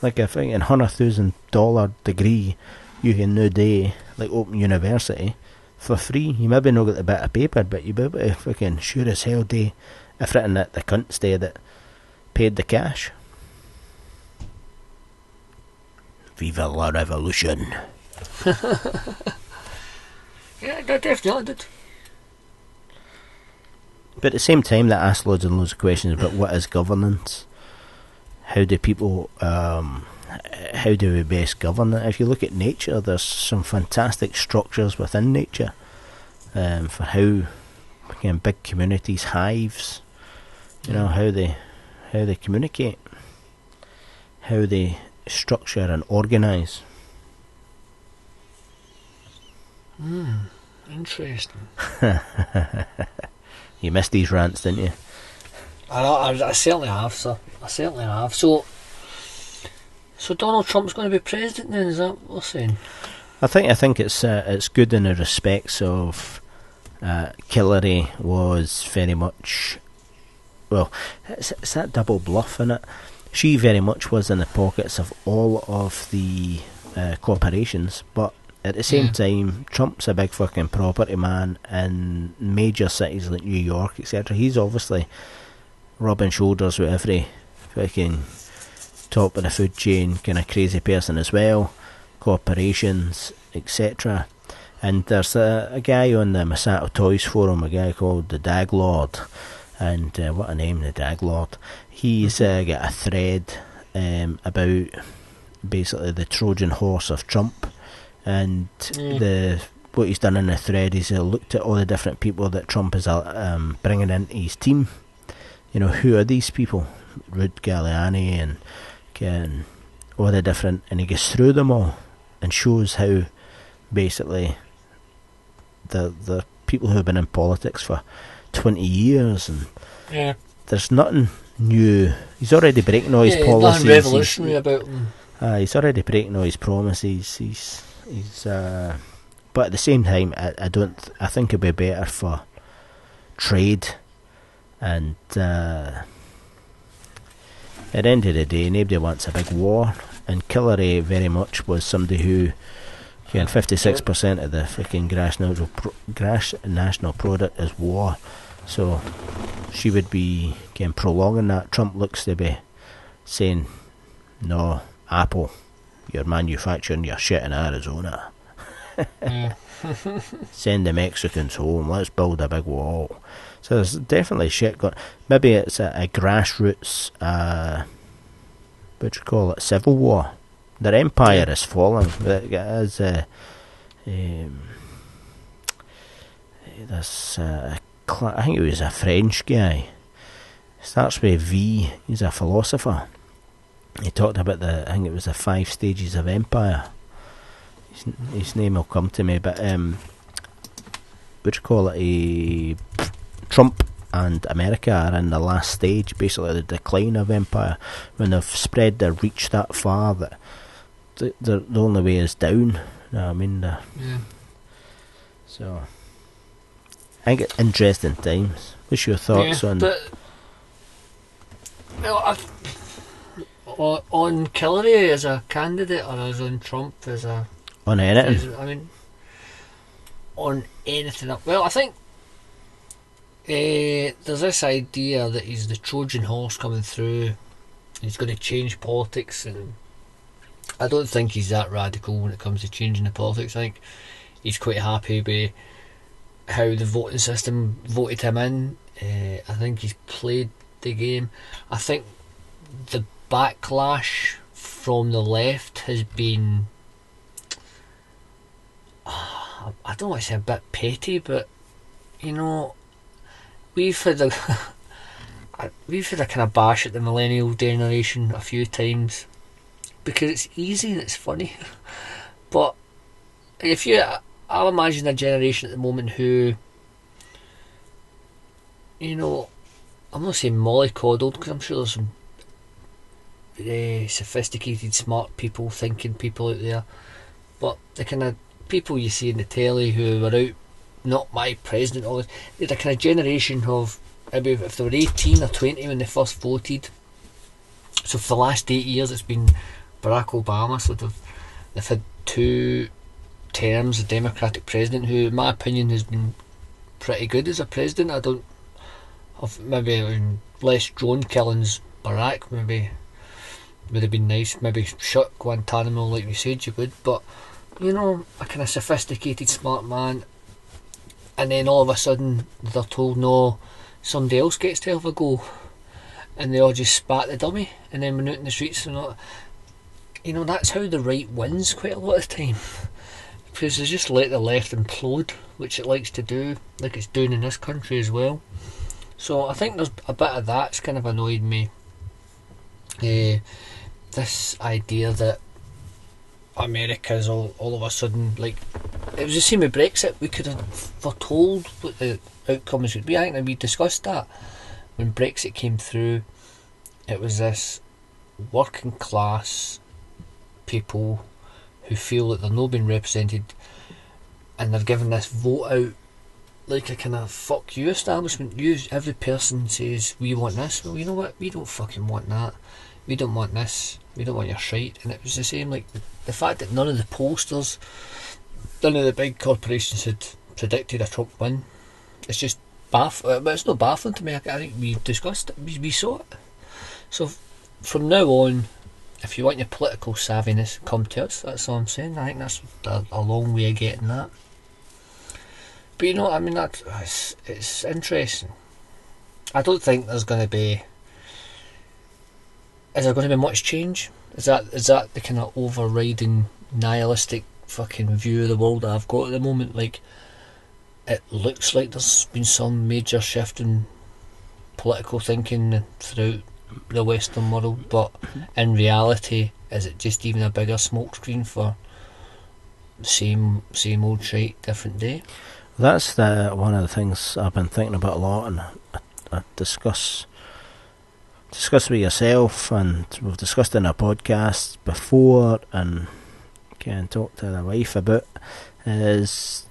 Like a fucking $100,000 degree you can now do, like Open University, for free. You maybe not get a bit of paper, but you'll be able to fucking sure as hell do everything that the cunts did that paid the cash. Viva la revolution. Yeah, that definitely did. But at the same time, that asks loads and loads of questions about what is governance. How do people, how do we best govern it? If you look at nature, there's some fantastic structures within nature for how, again, big communities, hives, you know, how they communicate, how they structure and organise. Interesting. You missed these rants, didn't you? I certainly have, sir. I certainly have. So Donald Trump's going to be president then, is that what we're saying? I think it's good in the respects of Hillary was very much, well, it's that double bluff in it. She very much was in the pockets of all of the corporations, but at the same time, Trump's a big fucking property man in major cities like New York, etc. He's obviously rubbing shoulders with every fucking top of the food chain kind of crazy person as well, corporations, etc. And there's a guy on the Masato Toys forum, a guy called the Dag Lord, and what a name, the Dag Lord. He's got a thread about basically the Trojan horse of Trump, and what he's done in the thread is looked at all the different people that Trump is bringing into his team. You know, who are these people? Rudy Giuliani and all the different, and he goes through them all and shows how basically the people who have been in politics for 20 years, and there's nothing new. He's already breaking all his policies. Nothing revolutionary about him. He's already breaking all his promises. He's but at the same time, I think it'd be better for trade, and at the end of the day, nobody wants a big war. And Hillary very much was somebody who, 56% of the fucking gross national product is war, so she would be prolonging that. Trump looks to be saying, no, Apple, you're manufacturing your shit in Arizona. Send the Mexicans home, let's build a big wall. So there's definitely shit going. Maybe it's a grassroots, what do you call it, civil war. Their empire is falling. There's I think it was a French guy. Starts with V. He's a philosopher. He talked about I think it was the 5 stages of empire. His name will come to me, but what do you call it? Trump and America are in the last stage, basically the decline of empire, when they've spread their reach that far that the only way is down. You know what I mean? So I think it's interesting times. What's your thoughts on? Well, on Hillary as a candidate, or as on Trump as a on anything? I mean, on anything. Well, I think there's this idea that he's the Trojan horse coming through. He's going to change politics, and I don't think he's that radical when it comes to changing the politics. I think he's quite happy with how the voting system voted him in. I think he's played the game. I think the backlash from the left has been, I don't want to say a bit petty, but we've had a kind of bash at the millennial generation a few times, because it's easy and it's funny. But I'll imagine a generation at the moment who, you know, I'm not saying mollycoddled, because I'm sure there's some sophisticated, smart people, thinking people out there, but the kind of people you see in the telly who were out, not my president, all this, they're the kind of generation of, maybe if they were 18 or 20 when they first voted. So for the last 8 years it's been Barack Obama, so they've had 2 terms of Democratic president, who in my opinion has been pretty good as a president. I don't have, maybe less drone killings, Barack maybe would have been nice, maybe shut Guantanamo like you said you would, but you know, a kind of sophisticated smart man, and then all of a sudden they're told no, somebody else gets to have a go, and they all just spat the dummy and then went out in the streets and all. You know, that's how the right wins quite a lot of the time, because they just let the left implode, which it likes to do, like it's doing in this country as well. So I think there's a bit of that's kind of annoyed me. This idea that America's all of a sudden, like, it was the same with Brexit. We could have foretold what the outcomes would be. I think we discussed that when Brexit came through. It was this working class people who feel that they're not being represented, and they're given this vote out like a kind of fuck you establishment. Every person says we want this. Well, you know what? We don't fucking want that. We don't want this. We don't want your shite. And it was the same, like the fact that none of the pollsters, none of the big corporations had predicted a Trump win. It's just baffling. But it's not baffling to me. I think we discussed it. We saw it. So from now on, if you want your political savviness, come to us. That's all I'm saying. I think that's a long way of getting that. But you know, I mean, it's interesting. I don't think there's going to be. Is there going to be much change? Is that the kind of overriding nihilistic fucking view of the world that I've got at the moment? Like, it looks like there's been some major shift in political thinking throughout the Western world, but in reality, is it just even a bigger smokescreen for same old shite, different day? That's one of the things I've been thinking about a lot, and I discuss with yourself, and we've discussed in a podcast before, and can talk to the wife about, is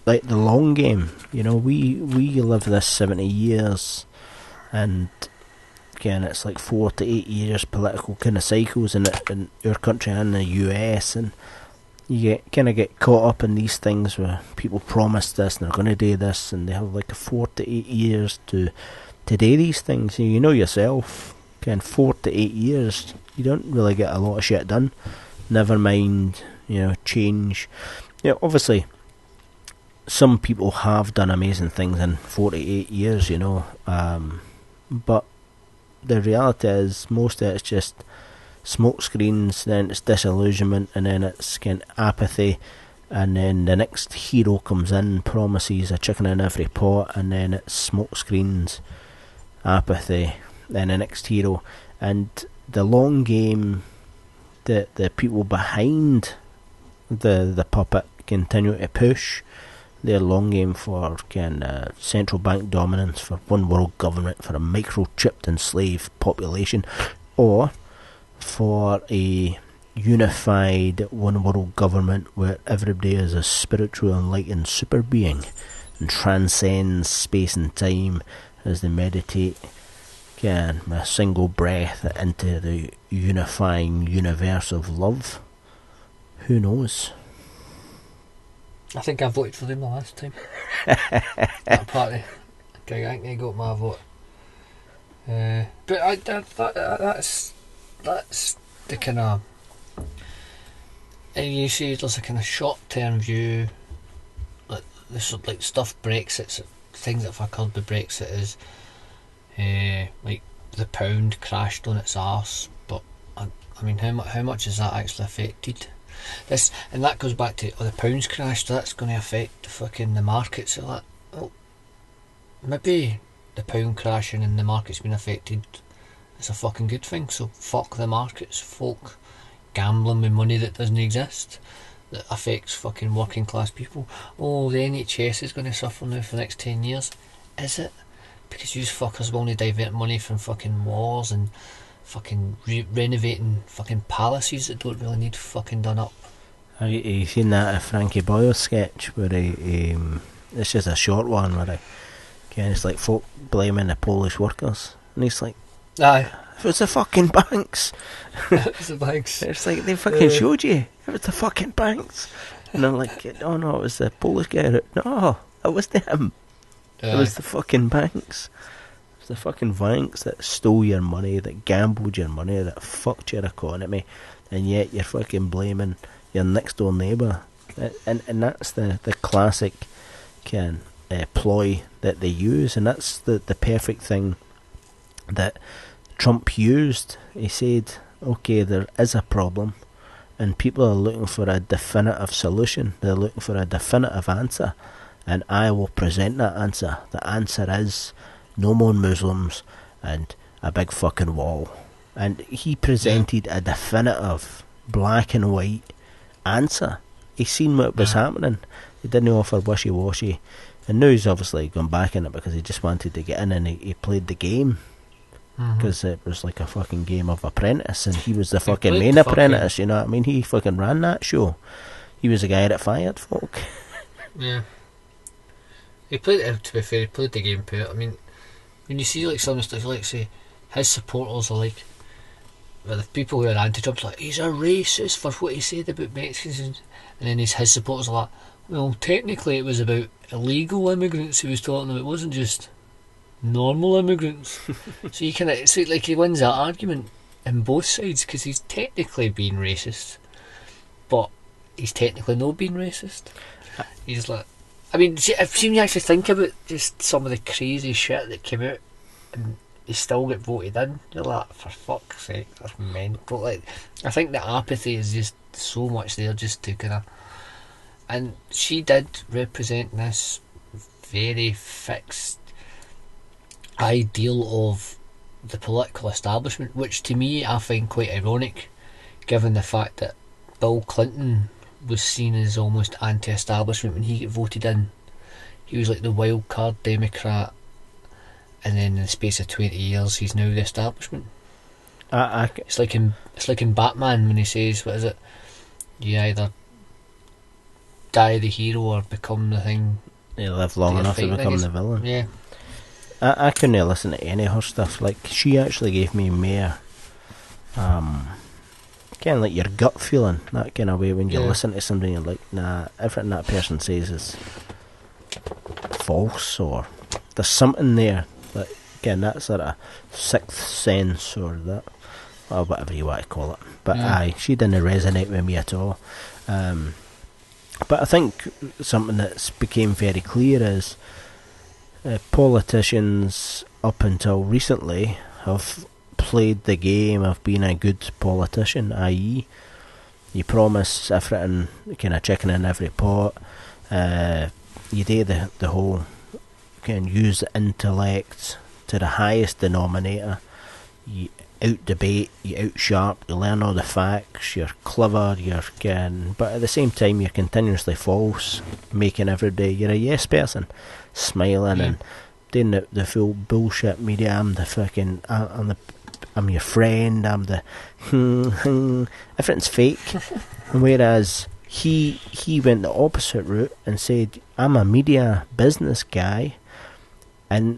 like the long game. You know, we live this 70 years, and again, it's like 4 to 8 years political kind of cycles in our country and the US, and you get caught up in these things where people promise this and they're going to do this, and they have like 4 to 8 years to do these things. You know yourself, 4 to 8 years, you don't really get a lot of shit done. Never mind, change. Obviously, some people have done amazing things in 4 to 8 years, but the reality is most of it's just smoke screens, then it's disillusionment, and then it's apathy, and then the next hero comes in, promises a chicken in every pot, and then it's smoke screens, apathy, then the next hero. And the long game, the people behind the puppet continue to push their long game for central bank dominance, for one world government, for a microchipped enslaved population, or for a unified one world government where everybody is a spiritual enlightened super being and transcends space and time as they meditate with a single breath into the unifying universe of love. Who knows? I think I voted for them the last time. That party. Okay, I think they got my vote. But that's the kind of. And you see, there's a kind of short-term view. Like this, like stuff Brexit, things that have occurred with Brexit is, like the pound crashed on its arse. But I mean, how much has that actually affected? And that goes back to the pound's crashed, so that's going to affect the markets. So that, maybe the pound crashing and the markets being affected is a fucking good thing. So fuck the markets, folk. gambling with money that doesn't exist, that affects fucking working class people. Oh, the NHS is going to suffer now for the next 10 years. Is it? Because you fuckers will only divert money from fucking wars and fucking renovating fucking palaces that don't really need fucking done up. Have you seen that Frankie Boyle sketch where it's just a short one where it's like folk blaming the Polish workers, and he's like, Aye. It was the fucking banks. It was the banks. It's like they fucking showed you. It was the fucking banks. And I'm like, oh no, it was the Polish guy. No, it was them. It was the fucking banks. It was the fucking banks that stole your money, that gambled your money, that fucked your economy, and yet you're fucking blaming your next door neighbour. And that's the classic ploy that they use, and that's the perfect thing that Trump used. He said, okay, there is a problem and people are looking for a definitive solution, they're looking for a definitive answer, and I will present that answer. The answer is no more Muslims and a big fucking wall. And he presented a definitive black and white answer. He seen what was happening. He didn't offer wishy-washy, and now he's obviously gone back in it because he just wanted to get in, and he played the game. Because it was like a fucking game of Apprentice, and he was the fucking main apprentice, you know what I mean? He fucking ran that show. He was the guy that fired folk. Yeah. He played it, to be fair, he played the game to it. I mean, when you see like some of the stuff, like say, his supporters are like, well, the people who are anti-Trump's like, he's a racist for what he said about Mexicans, and then his supporters are like, well, technically it was about illegal immigrants he was talking about, it wasn't just normal immigrants. So you it's like he wins that argument in both sides, because he's technically being racist, but he's technically not being racist. He's like, I mean, if you actually think about just some of the crazy shit that came out and he still get voted in, you're like, for fuck's sake, that's mental. Like, I think the apathy is just so much there just to kind of, and she did represent this very fixed ideal of the political establishment, which to me I find quite ironic, given the fact that Bill Clinton was seen as almost anti-establishment when he got voted in. He was like the wild card Democrat, and then in the space of 20 years he's now the establishment. It's like in Batman when he says, what is it, you either die the hero or become the thing. You live long enough to become the villain. Yeah. I couldn't listen to any of her stuff. Like, she actually gave me more kind of like your gut feeling, that kind of way when you listen to somebody and you're like, nah, everything that person says is false, or there's something there that, again, that sort of sixth sense, or that, or whatever you want to call it. But aye, she didn't resonate with me at all. But I think something that's became very clear is politicians up until recently have played the game of being a good politician, i.e. you promise everything, kind of chicken in every pot, you do the whole, can use the intellect to the highest denominator, you out debate, you out sharp, you learn all the facts, you're clever, but at the same time you're continuously false, making every day you're a yes person, smiling and doing the full bullshit media. I'm the fucking, I'm your friend, I'm the everything's fake. And whereas he went the opposite route and said, I'm a media business guy, and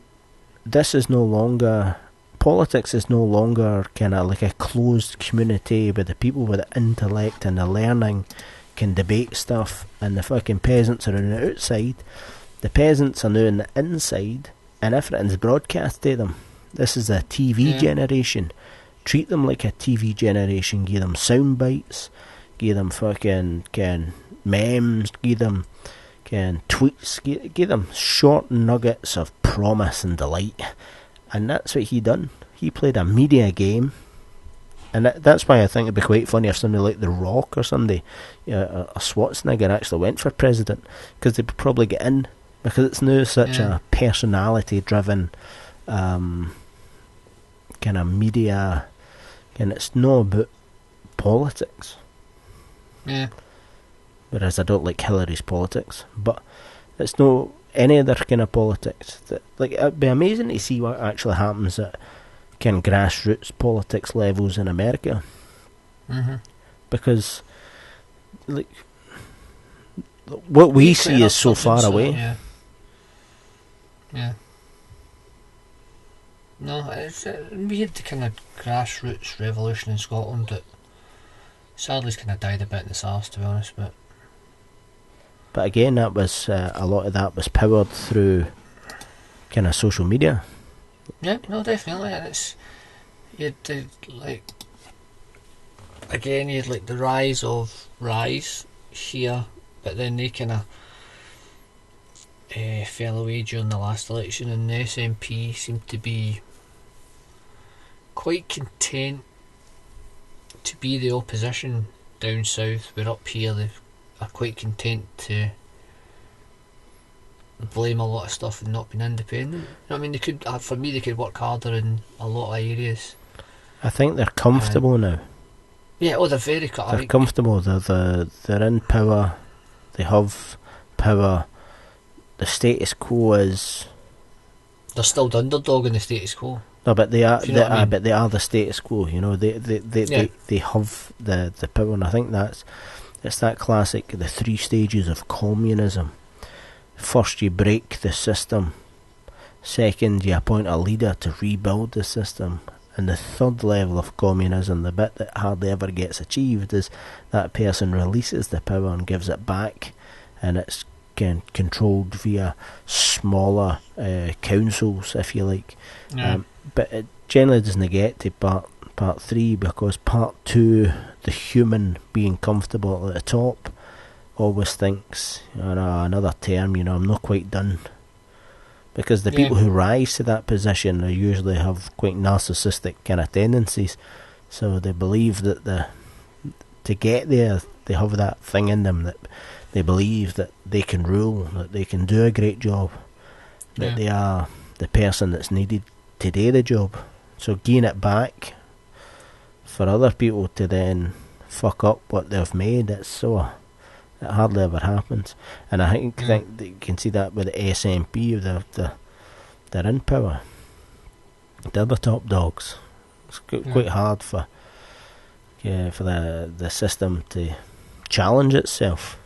this is no longer, politics is no longer kind of like a closed community where the people with the intellect and the learning can debate stuff, and the fucking peasants are on the outside. The peasants are now on the inside, and everything's broadcast to them. This is a TV generation. Treat them like a TV generation. Give them sound bites. Give them fucking memes. Give them tweets. Give them short nuggets of promise and delight. And that's what he done. He played a media game. And that's why I think it'd be quite funny if somebody like The Rock or somebody, a Schwarzenegger, actually went for president, because they'd probably get in, because it's now such a personality-driven kind of media, and it's not about politics. Yeah. Whereas I don't like Hillary's politics, but it's no any other kind of politics. Like, it'd be amazing to see what actually happens at kind of grassroots politics levels in America. Mm-hmm. Because, like, what we see is so far away. Yeah. Yeah. No, it's we had the kind of grassroots revolution in Scotland that sadly has kind of died a bit in the arse, to be honest. But again, that was a lot of that was powered through kind of social media. Yeah, no, definitely. And it's you had like again, you had like the rise of Rise here, but then they kind of fell away during the last election, and the SNP seemed to be quite content to be the opposition down south, where up here they are quite content to blame a lot of stuff and not being independent. You know what I mean? They could, for me, they could work harder in a lot of areas. I think they're comfortable now. Yeah, oh, they're very They're comfortable. They're in power. They have power. The status quo is. They're still the underdog in the status quo. No, but they are. You know what I mean? But they are the status quo. You know, they have the power, and I think it's that classic, the 3 stages of communism. First, you break the system. Second, you appoint a leader to rebuild the system. And the third level of communism, the bit that hardly ever gets achieved, is that person releases the power and gives it back, and it's controlled via smaller councils, if you like. Yeah. But it generally doesn't get to part 3, because part 2, the human being comfortable at the top, always thinks, another term, I'm not quite done. Because the people who rise to that position they usually have quite narcissistic kind of tendencies, so they believe that to get there they have that thing in them that they believe that they can rule, that they can do a great job, that they are the person that's needed to do the job. So gain it back for other people to then fuck up what they've made, it hardly ever happens. And I think that you can see that with the SNP, they're in power. They're the top dogs. It's quite hard for the system to challenge itself,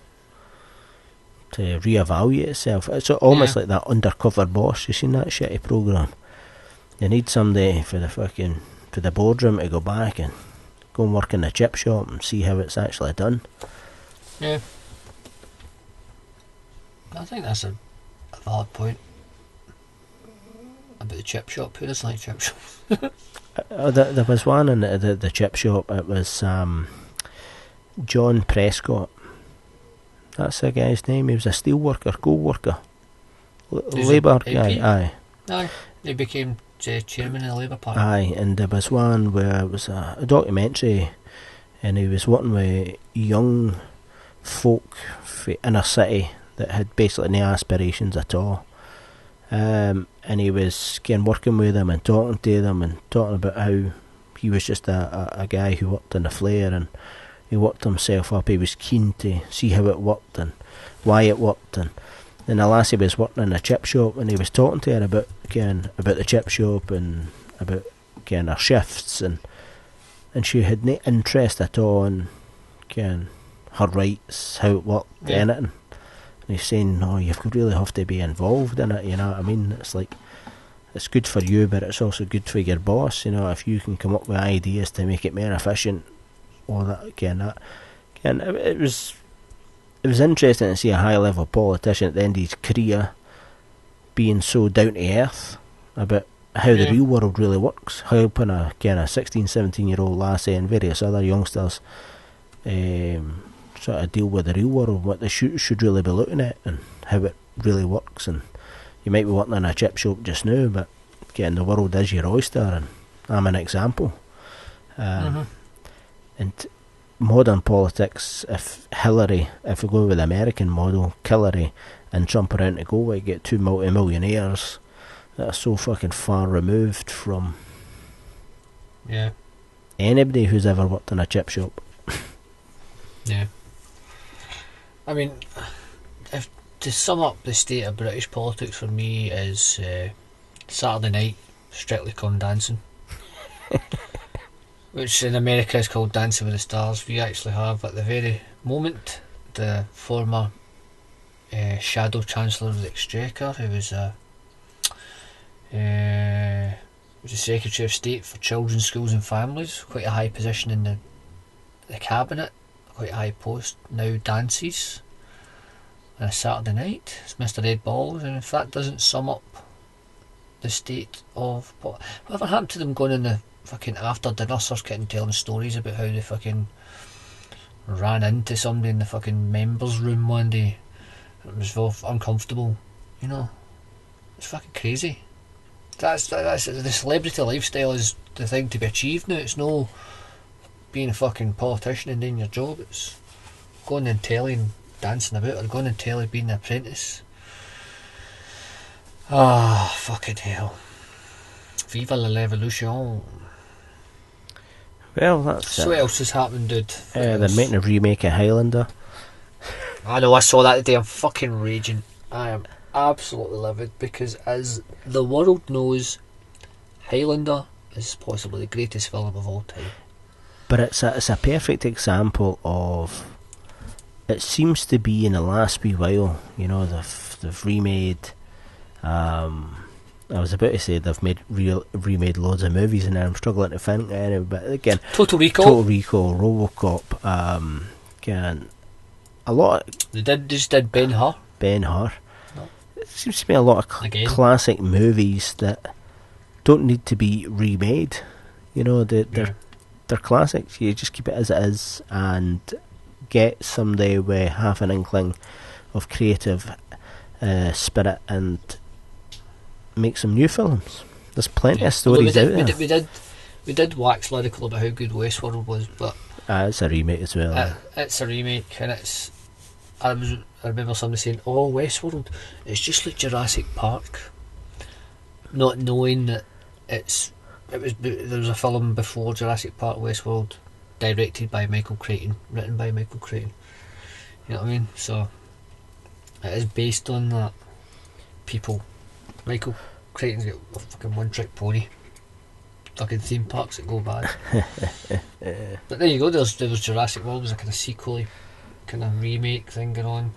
to reevaluate itself. It's almost like that Undercover Boss. You seen that shitty programme? You need somebody for the boardroom to go back and go and work in the chip shop and see how it's actually done. Yeah. I think that's a valid point about the chip shop. Who doesn't like chip shops? There was one in the chip shop. It was John Prescott. That's the guy's name. He was a steel worker, gold worker, Labour guy. Aye, he became chairman of the Labour Party. Aye, and there was one where it was a documentary, and he was working with young folk from inner city that had basically no aspirations at all. And he was working with them and talking to them and talking about how he was just a guy who worked in the flare, and he worked himself up. He was keen to see how it worked and why it worked. And then the lassie was working in a chip shop, and he was talking to her about the chip shop and about her shifts, and she had no interest at all in her rights, how it worked, anything. And he's saying, no, you really have to be involved in it, you know what I mean? It's like, it's good for you, but it's also good for your boss, if you can come up with ideas to make it more efficient, or that, it was interesting to see a high level politician at the end of his career being so down to earth about how the real world really works, helping a 16, 17 year old lassie and various other youngsters sort of deal with the real world, what they should really be looking at and how it really works. And you might be working in a chip shop just now, but the world is your oyster, and I'm an example. And modern politics, if we go with the American model, Hillary and Trump are out to go, we get 2 multi-millionaires that are so fucking far removed from anybody who's ever worked in a chip shop. Yeah. I mean, if to sum up the state of British politics for me is Saturday night, Strictly Come Dancing. Which in America is called Dancing with the Stars. We actually have, at the very moment, the former Shadow Chancellor of the Exchequer, who was the Secretary of State for Children, Schools and Families, quite a high position in the cabinet, quite a high post, now dances on a Saturday night. It's Mr. Ed Balls, and if that doesn't sum up the state of whatever happened to them going in the fucking after dinner circuit and telling stories about how they fucking ran into somebody in the fucking members room one day. It was all uncomfortable, you know. It's fucking crazy. That's the celebrity lifestyle is the thing to be achieved now. It's no being a fucking politician and doing your job. It's going on telly and dancing about, or going on telly being an apprentice. Ah, fucking hell. Viva la revolution. Well, that's So what else has happened, dude? they're making a remake of Highlander. I know, I saw that today. I'm fucking raging. I am absolutely livid because, as the world knows, Highlander is possibly the greatest film of all time. But it's a perfect example of, it seems to be in the last wee while, you know, they've remade, I was about to say they've remade loads of movies, and I'm struggling to think any, but again, Total Recall, RoboCop, again, a lot of, they just did Ben-Hur. Ben-Hur. No. It seems to be a lot of classic movies that don't need to be remade. You know, they're classics. You just keep it as it is and get somebody with half an inkling of creative spirit and make some new films. There's plenty of stories out there. We did wax lyrical about how good Westworld was, but it's a remake as well. It's a remake, and it's. I remember somebody saying, "Oh, Westworld, it's just like Jurassic Park," not knowing that there was a film before Jurassic Park, Westworld, directed by Michael Crichton, written by Michael Crichton. You know what I mean? So it is based on that. People, Michael Crichton's got a fucking one-trick pony. Fucking theme parks that go bad. But there you go. There was Jurassic World, was a kind of sequel, kind of remake thing going on.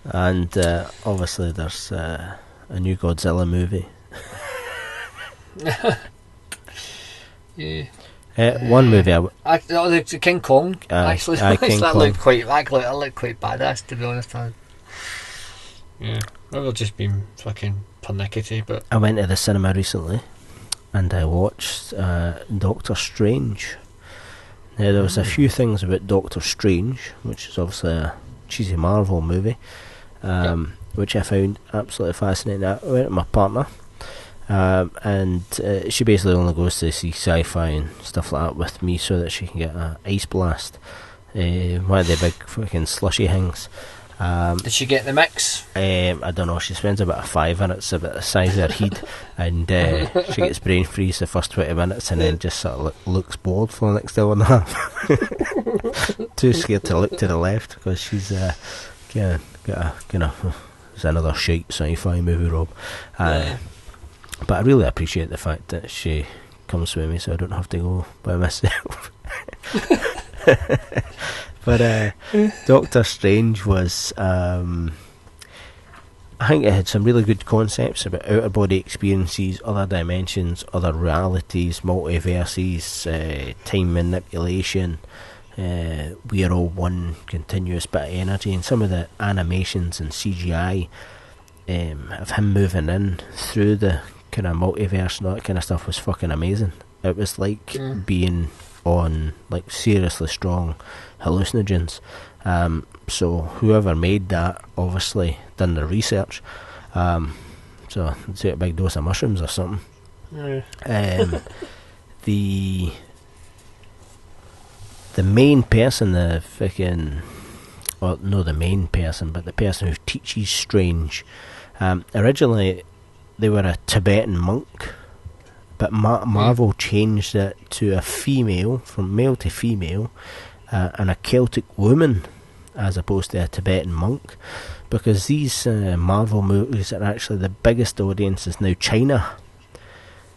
And obviously there's a new Godzilla movie. Yeah. One movie the King Kong actually. King that Kong. looked quite badass, to be honest. Yeah, maybe I've just been fucking pernickety, but I went to the cinema recently and I watched Doctor Strange. Now there was a few things about Doctor Strange, which is obviously a cheesy Marvel movie, which I found absolutely fascinating. I went with my partner, and she basically only goes to see sci-fi and stuff like that with me so that she can get an ice blast, one of the big fucking slushy things. Did she get the mix? I don't know, she spends about £5 minutes about the size of her head, and she gets brain freeze the first 20 minutes and then just sort of looks bored for the next hour and a half. Too scared to look to the left because she's got a kind of, it's another shite sci-fi movie, Rob. But I really appreciate the fact that she comes with me so I don't have to go by myself. But Doctor Strange was, I think it had some really good concepts about out-of-body experiences, other dimensions, other realities, multiverses, time manipulation. We are all one continuous bit of energy, and some of the animations and CGI of him moving in through the kind of multiverse and all that kind of stuff was fucking amazing. It was like being on like seriously strong hallucinogens. So whoever made that obviously done the research. So take a big dose of mushrooms or something. The main person, the main person, but the person who teaches Strange, originally they were a Tibetan monk, but Marvel changed it to a female, from male to female, and a Celtic woman as opposed to a Tibetan monk, because these Marvel movies are actually, the biggest audience is now China.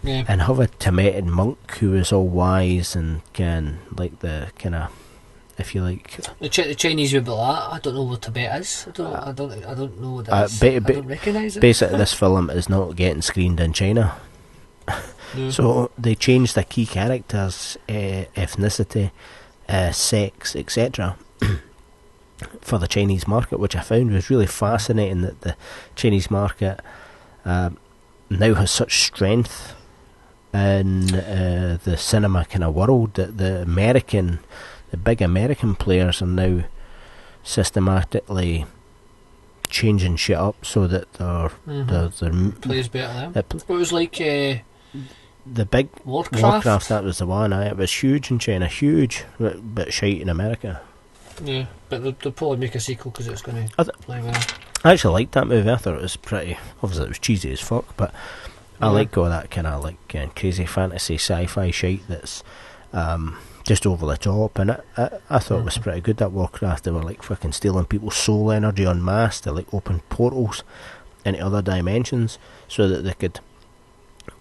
Yeah. And have a Tibetan monk who is all wise and can, like, the kind of, if you like, The Chinese would be like that. I don't know what Tibet is. I don't know what that is. I don't recognise it. basically this film is not getting screened in China. Yeah. So they changed the key characters, ethnicity, sex, etc. for the Chinese market, which I found was really fascinating, that the Chinese market now has such strength in the cinema kind of world, that the big American players are now systematically changing shit up so that they're plays better there. It was like the big Warcraft. That was the one. It was huge in China, huge, but shite in America. Yeah, but they'll probably make a sequel because it's going to play well. I actually liked that movie. I thought it was pretty. Obviously, it was cheesy as fuck, but I like all that kind of like crazy fantasy sci-fi shit that's just over the top, and I thought it was pretty good. That Warcraft, they were like fucking stealing people's soul energy en masse to like open portals into other dimensions so that they could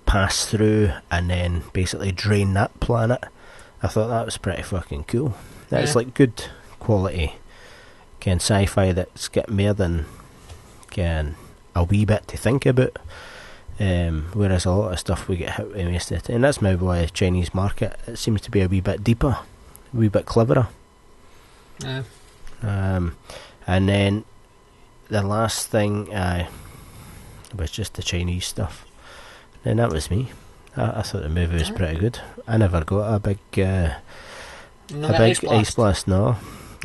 pass through and then basically drain that planet. I thought that was pretty fucking cool. That's like good quality kind of sci-fi that's got more than a wee bit to think about. Whereas a lot of stuff we get hit with most of it, and that's maybe why the Chinese market, it seems to be a wee bit deeper, a wee bit cleverer. Yeah. And then the last thing was just the Chinese stuff, and that was me. I thought the movie was pretty good. I never got a big ice blast. No,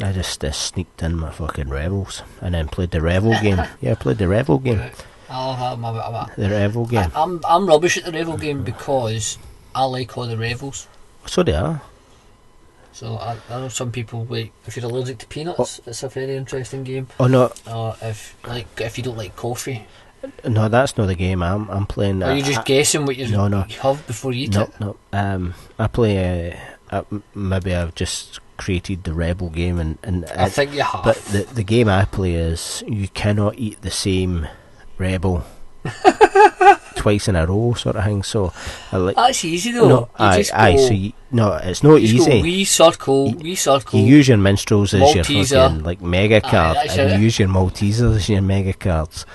I just sneaked in my fucking Rebels and then played the Revel game. Yeah, I played the Revel game. I'll have my bit of that. The Revel game. I'm rubbish at the Revel game because I like all the Revels. So they are. So I know some people, like, if you're allergic to peanuts, it's a very interesting game. Oh no. Or if you don't like coffee. No, that's not the game I'm playing. Are you just guessing what you have before you eat it? No. I play. Maybe I've just created the Rebel game, and I think you have. But the game I play is you cannot eat the same Rebel twice in a row, sort of thing. So that's easy though. No, it's not easy. Wee circle. You use your minstrels as Malteser. your fucking like mega card, and you use your Maltesers as your mega cards.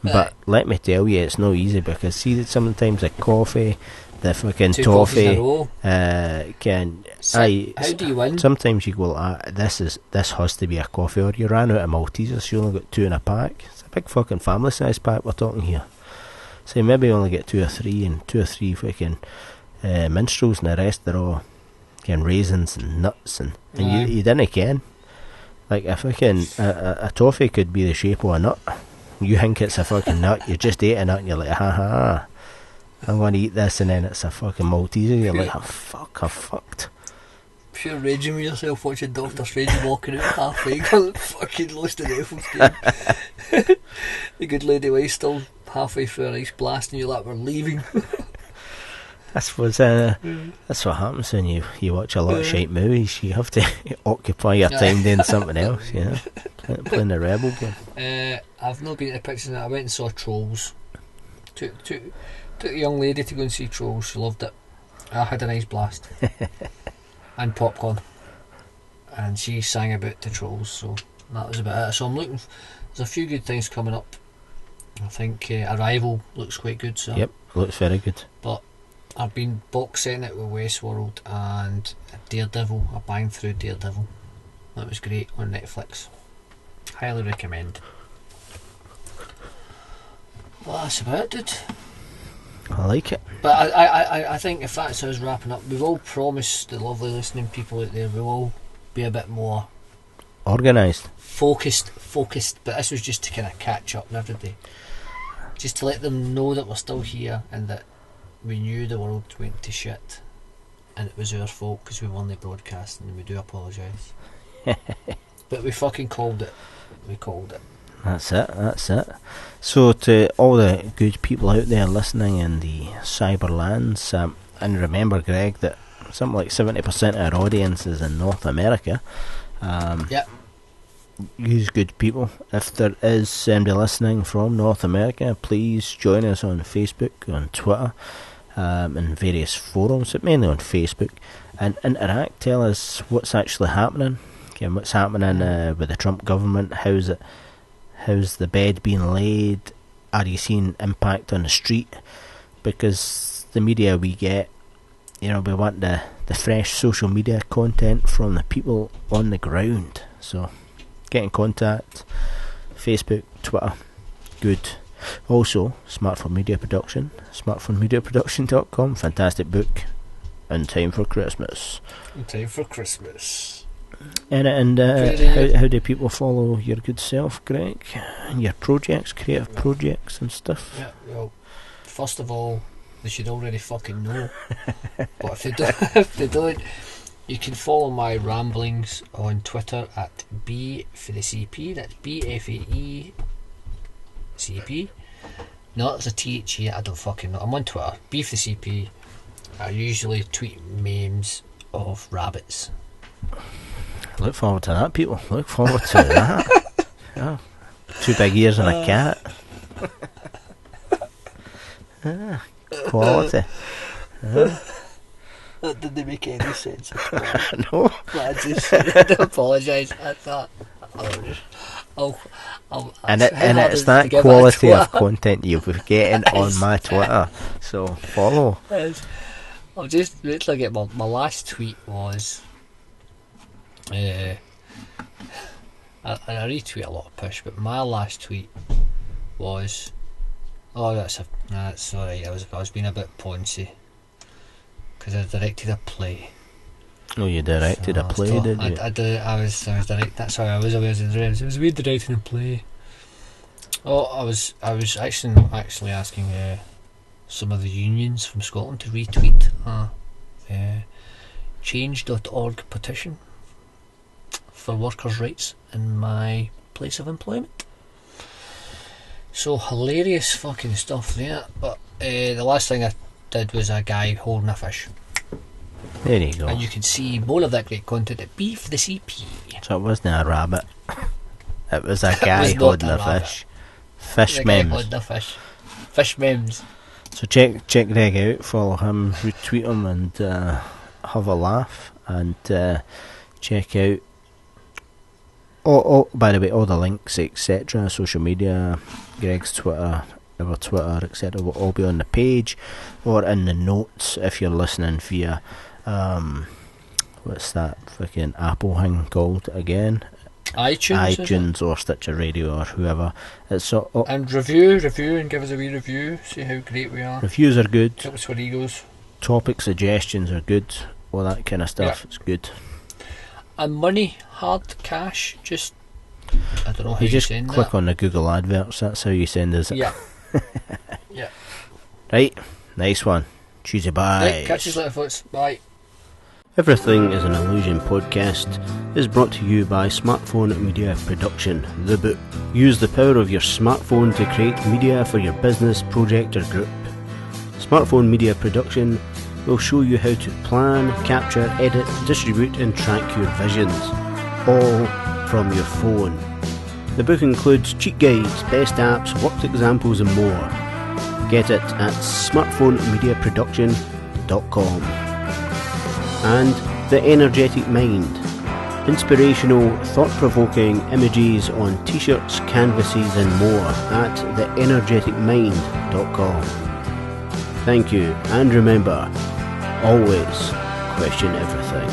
But let me tell you, it's not easy, because see that sometimes the coffee, the fucking toffee, how do you win? Sometimes you go, this has to be a coffee, or you ran out of Maltesers, so you only got 2 in a pack. It's a big fucking family size pack we're talking here. So you maybe only get 2 or 3, and 2 or 3 fucking minstrels, and the rest are all raisins and nuts, and you didn't can. Like a fucking a toffee could be the shape of a nut. You think it's a fucking nut, you just ate a nut and you're like, ha, I'm going to eat this, and then it's a fucking Malteser. You're like, oh fuck, I fucked. Pure raging with yourself watching Doctor Strange walking out halfway, fucking lost in the Elf's game. The good lady was still halfway through an ice blast and you're like, we're leaving. That's what happens when you watch a lot of shite movies. You have to occupy your time doing something else, you know. Playing the Rebel game. I've not been to the pictures. I went and saw Trolls. Took a young lady to go and see Trolls. She loved it. I had a nice blast. And popcorn. And she sang about the Trolls, so that was about it. So I'm looking. There's a few good things coming up. I think Arrival looks quite good. So. Yep, looks very good. But I've been box setting it with Westworld and Daredevil. I banged through Daredevil. That was great on Netflix. Highly recommend. Well, that's about it, dude. I like it. But I think if that's us wrapping up, we've all promised the lovely listening people out there we'll all be a bit more organised, focused. But this was just to kind of catch up with everybody, just to let them know that we're still here and that we knew the world went to shit, and it was our fault because we won the broadcasting, and we do apologise. But we fucking called it. We called it. That's it. So to all the good people out there listening in the cyberlands, and remember, Greg, that something like 70% of our audience is in North America. Yeah. Use good people. If there is somebody listening from North America, please join us on Facebook, on Twitter, and various forums, but mainly on Facebook, and interact. Tell us what's actually happening. Okay, what's happening with the Trump government? How's the bed being laid? Are you seeing impact on the street? Because the media we get, we want the fresh social media content from the people on the ground. So get in contact. Facebook, Twitter, good. Also, Smartphone Media Production, smartphonemediaproduction.com, fantastic book, In Time for Christmas. In time for Christmas. And how do people follow your good self, Greg? And your projects, creative projects and stuff? Yeah, well, first of all, they should already fucking know. But if they don't, you can follow my ramblings on Twitter at B for the CP. That's BFAECP. No, it's a THE. I don't fucking know. I'm on Twitter. B for the CP. I usually tweet memes of rabbits. Look forward to that, people. Look forward to that. Yeah. 2 big ears and a cat. Quality. That didn't make any sense at all. No. I just I apologise. I thought and it's that quality of content you'll be getting on my Twitter. So follow. I'll just wait till I get my last tweet was I retweet a lot of push, but my last tweet was that's alright. I was being a bit poncy because I directed a play. Oh, you directed a play, did you? I was directing. That's how I was aware of the dreams. It was weird directing a play. Oh, I was actually asking some of the unions from Scotland to retweet change.org petition for workers' rights in my place of employment. So hilarious fucking stuff there. But the last thing I did was a guy holding a fish. There you go. And you can see more of that great content at B for the CP. So it wasn't a rabbit. It was a guy holding a fish. Fish memes. Fish memes. So check Greg out, follow him, retweet him, and have a laugh. And check out. Oh, by the way, all the links, etc., social media, Greg's Twitter, our Twitter, etc., will all be on the page or in the notes if you're listening via what's that fucking Apple thing called again? iTunes or Stitcher Radio or whoever. It's and review and give us a wee review. See how great we are. Reviews are good. Tell us where he goes. Topic suggestions are good. All that kind of stuff. Yeah. It's good. And money, hard cash, just I don't know how you just send click that. on the Google adverts. That's how you send us it. Yeah. Yeah. Right. Nice one. Choose your bye. Right, catch you later, folks. Bye. Everything is an Illusion podcast is brought to you by Smartphone Media Production, the book. Use the power of your smartphone to create media for your business, project or group. Smartphone Media Production will show you how to plan, capture, edit, distribute and track your visions, all from your phone. The book includes cheat guides, best apps, worked examples and more. Get it at smartphonemediaproduction.com. And The Energetic Mind. Inspirational, thought-provoking images on t-shirts, canvases and more at theenergeticmind.com. Thank you, and remember, always question everything.